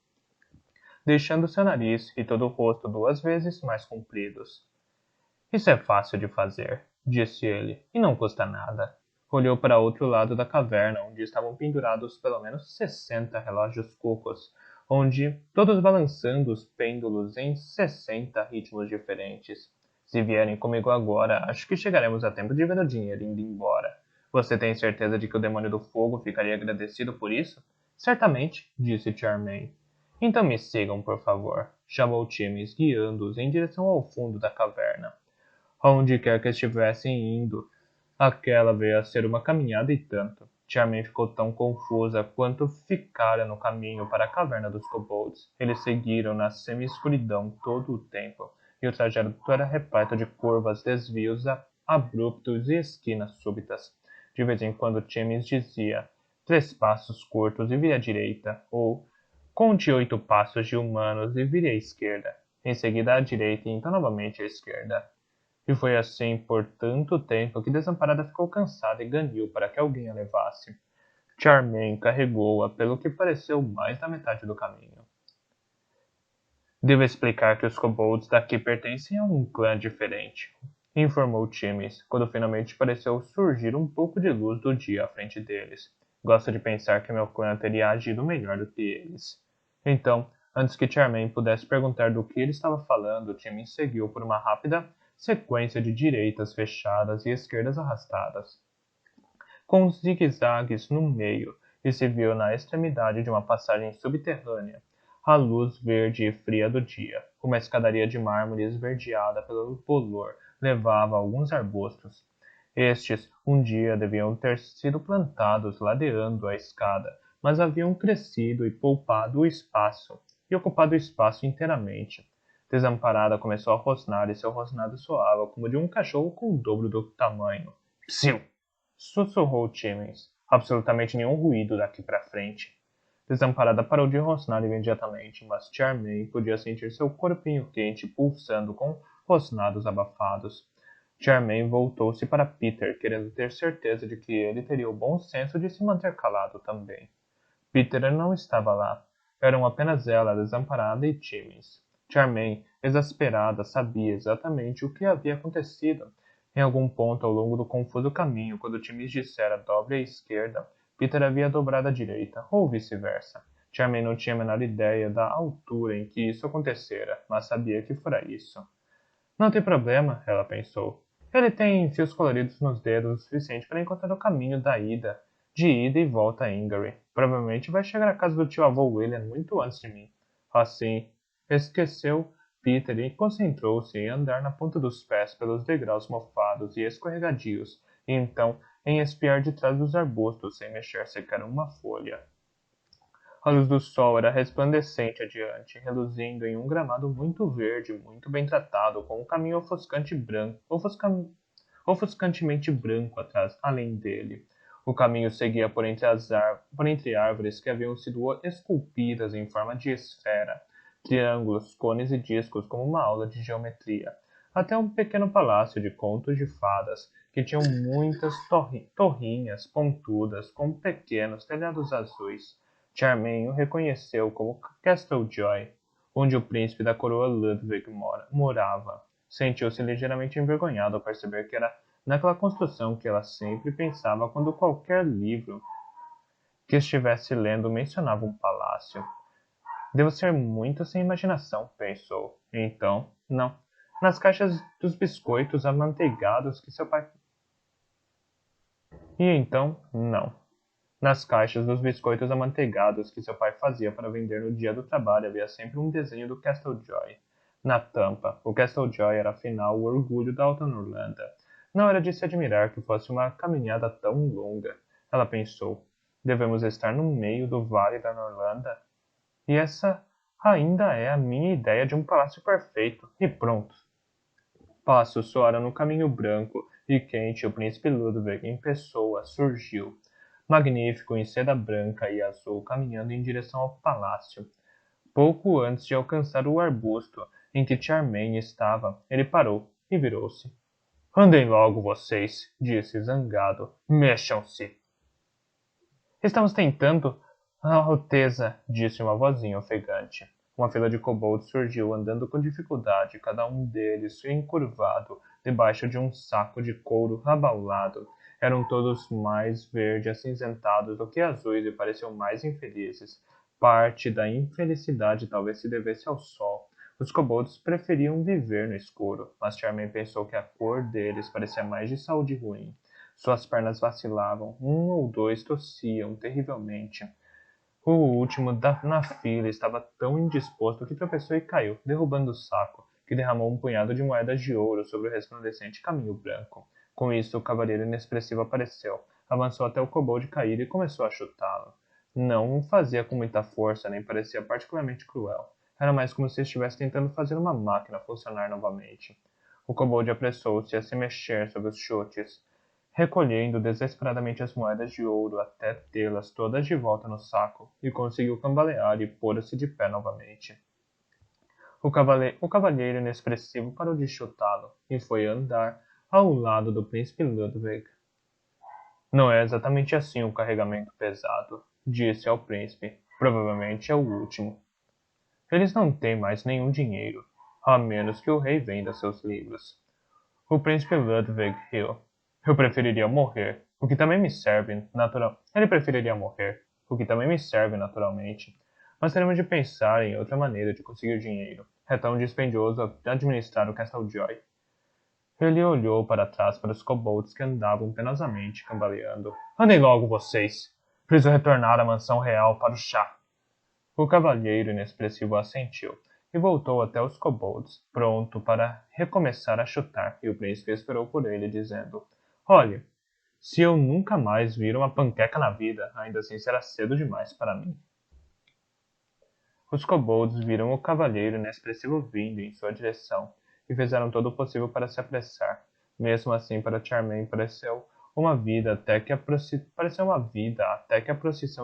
deixando seu nariz e todo o rosto 2 vezes mais compridos. Isso é fácil de fazer, disse ele, e não custa nada. Olhou para outro lado da caverna, onde estavam pendurados pelo menos 60 relógios cucos, onde todos balançando os pêndulos em 60 ritmos diferentes. Se vierem comigo agora, acho que chegaremos a tempo de ver o dinheiro indo embora. Você tem certeza de que o demônio do fogo ficaria agradecido por isso? Certamente, disse Charmaine. Então me sigam, por favor, chamou Timmins, guiando-os em direção ao fundo da caverna. Aonde quer que estivessem indo, aquela veio a ser uma caminhada e tanto. Charmaine ficou tão confusa quanto ficara no caminho para a caverna dos kobolds. Eles seguiram na semi-escuridão todo o tempo, e o trajeto era repleto de curvas, desvios abruptos e esquinas súbitas. De vez em quando Timmins dizia, 3 passos curtos e vire à direita, ou conte 8 passos de humanos e vire à esquerda, em seguida à direita e então novamente à esquerda. E foi assim por tanto tempo que Desamparada ficou cansada e ganhou para que alguém a levasse. Charmaine carregou-a pelo que pareceu mais da metade do caminho. Devo explicar que os kobolds daqui pertencem a um clã diferente, informou Timmins, quando finalmente pareceu surgir um pouco de luz do dia à frente deles. Gosto de pensar que meu clã teria agido melhor do que eles. Então, antes que Charmaine pudesse perguntar do que ele estava falando, Timmins seguiu por uma rápida sequência de direitas fechadas e esquerdas arrastadas, com zigue-zagues no meio, e se viu na extremidade de uma passagem subterrânea, à luz verde e fria do dia. Uma escadaria de mármore esverdeada pelo bolor levava a alguns arbustos. Estes, um dia, deviam ter sido plantados ladeando a escada, mas haviam crescido e poupado o espaço, e ocupado o espaço inteiramente. Desamparada começou a rosnar e seu rosnado soava como de um cachorro com o dobro do tamanho. Psiu! Sussurrou Timmins. Absolutamente nenhum ruído daqui para frente. Desamparada parou de rosnar imediatamente, mas Charmaine podia sentir seu corpinho quente pulsando com rosnados abafados. Charmaine voltou-se para Peter, querendo ter certeza de que ele teria o bom senso de se manter calado também. Peter não estava lá. Eram apenas ela, Desamparada e Timmins. Charmaine, exasperada, sabia exatamente o que havia acontecido. Em algum ponto ao longo do confuso caminho, quando Timmins dissera dobre à esquerda, Peter havia dobrado à direita, ou vice-versa. Charmaine não tinha a menor ideia da altura em que isso acontecera, mas sabia que fora isso. Não tem problema, ela pensou. Ele tem fios coloridos nos dedos o suficiente para encontrar o caminho de ida e volta a Ingary. Provavelmente vai chegar à casa do tio avô William muito antes de mim. Assim, esqueceu Peter e concentrou-se em andar na ponta dos pés pelos degraus mofados e escorregadios, e então em espiar de trás dos arbustos sem mexer sequer uma folha. A luz do sol era resplandecente adiante, reluzindo em um gramado muito verde, muito bem tratado, com um caminho ofuscantemente branco atrás, além dele. O caminho seguia por entre árvores que haviam sido esculpidas em forma de esfera, triângulos, cones e discos como uma aula de geometria, até um pequeno palácio de contos de fadas, que tinham muitas torrinhas pontudas com pequenos telhados azuis. Charmaine o reconheceu como Castle Joy, onde o príncipe da coroa Ludwig morava. Sentiu-se ligeiramente envergonhado ao perceber que era naquela construção que ela sempre pensava quando qualquer livro que estivesse lendo mencionava um palácio. Devo ser muito sem imaginação, pensou. E então, não. Nas caixas dos biscoitos amanteigados que seu pai... E então, não. Nas caixas dos biscoitos amanteigados que seu pai fazia para vender no dia do trabalho havia sempre um desenho do Castle Joy. Na tampa, o Castle Joy era afinal o orgulho da Alta Norlanda. Não era de se admirar que fosse uma caminhada tão longa. Ela pensou. Devemos estar no meio do Vale da Norlanda? E essa ainda é a minha ideia de um palácio perfeito. E pronto. Passos soaram no caminho branco e quente e o príncipe Ludwig em pessoa surgiu, magnífico em seda branca e azul, caminhando em direção ao palácio. Pouco antes de alcançar o arbusto em que Charmaine estava, ele parou e virou-se. Andem logo, vocês, disse zangado. Mexam-se. Estamos tentando. Alteza, disse uma vozinha ofegante. Uma fila de kobolds surgiu, andando com dificuldade, cada um deles encurvado, debaixo de um saco de couro abaulado. Eram todos mais verde acinzentados do que azuis e pareciam mais infelizes. Parte da infelicidade talvez se devesse ao sol. Os kobolds preferiam viver no escuro, mas Charmaine pensou que a cor deles parecia mais de saúde ruim. Suas pernas vacilavam, um ou dois tossiam terrivelmente. O último na fila estava tão indisposto que tropeçou e caiu, derrubando o saco, que derramou um punhado de moedas de ouro sobre o resplandecente caminho branco. Com isso, o cavaleiro inexpressivo apareceu, avançou até o kobold cair e começou a chutá-lo. Não o fazia com muita força, nem parecia particularmente cruel. Era mais como se estivesse tentando fazer uma máquina funcionar novamente. O kobold apressou-se a se mexer sob os chutes, recolhendo desesperadamente as moedas de ouro até tê-las todas de volta no saco, e conseguiu cambalear e pôr-se de pé novamente. O cavalheiro inexpressivo parou de chutá-lo e foi andar ao lado do príncipe Ludwig. Não é exatamente assim um carregamento pesado, disse ao príncipe. Provavelmente é o último. Eles não têm mais nenhum dinheiro, a menos que o rei venda seus livros. O príncipe Ludwig riu. Eu preferiria morrer, o que também me serve natural. Ele preferiria morrer, o que também me serve naturalmente. Mas teremos de pensar em outra maneira de conseguir dinheiro. É tão dispendioso administrar o Castle Joy. Ele olhou para trás para os kobolds que andavam penosamente cambaleando. Andem logo, vocês! Preciso retornar à mansão real para o chá. O cavalheiro inexpressivo assentiu e voltou até os kobolds, pronto para recomeçar a chutar, e o príncipe esperou por ele, dizendo: Olhe, se eu nunca mais vir uma panqueca na vida, ainda assim será cedo demais para mim. Os kobolds viram o cavalheiro inexpressivo vindo em sua direção e fizeram todo o possível para se apressar. Mesmo assim, para Charmaine pareceu uma vida até que a procissão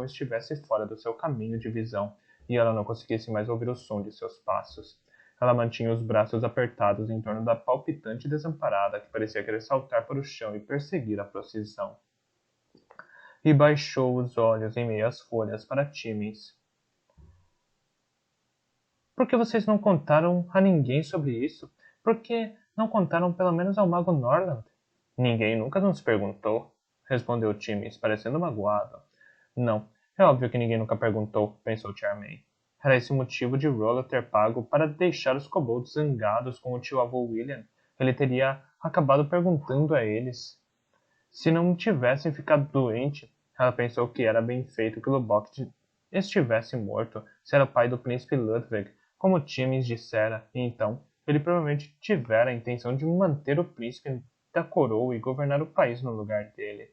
estivesse fora do seu caminho de visão e ela não conseguisse mais ouvir o som de seus passos. Ela mantinha os braços apertados em torno da palpitante desamparada que parecia querer saltar para o chão e perseguir a procissão. E baixou os olhos em meio às folhas para Timmins. Por que vocês não contaram a ninguém sobre isso? Por que não contaram pelo menos ao mago Norland? Ninguém nunca nos perguntou, respondeu Timmins, parecendo magoado. Não, é óbvio que ninguém nunca perguntou, pensou Charmaine. Era esse o motivo de Rollo ter pago para deixar os kobolds zangados com o tio-avô William. Ele teria acabado perguntando a eles. Se não tivessem ficado doente, ela pensou que era bem feito que Lubbock estivesse morto, se era o pai do príncipe Ludwig, como Timmins dissera, e então ele provavelmente tivera a intenção de manter o príncipe da coroa e governar o país no lugar dele.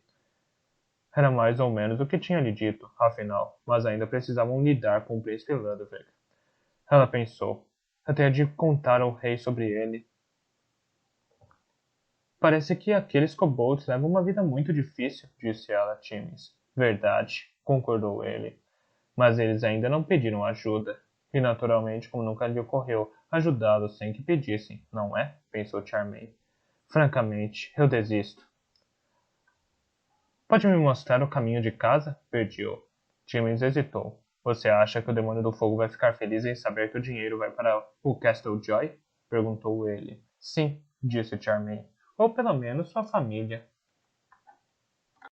Era mais ou menos o que tinha lhe dito, afinal, mas ainda precisavam lidar com o príncipe Ludwig. Ela pensou, até de contar ao rei sobre ele. Parece que aqueles kobolds levam uma vida muito difícil, disse ela a Timmins. Verdade, concordou ele. Mas eles ainda não pediram ajuda. E naturalmente, como nunca lhe ocorreu, ajudá-los sem que pedissem, não é? Pensou Charmaine. Francamente, eu desisto. Pode me mostrar o caminho de casa? Pediu. Timmins hesitou. Você acha que o demônio do fogo vai ficar feliz em saber que o dinheiro vai para o Castle Joy? Perguntou ele. Sim, disse Charmaine. Ou pelo menos sua família.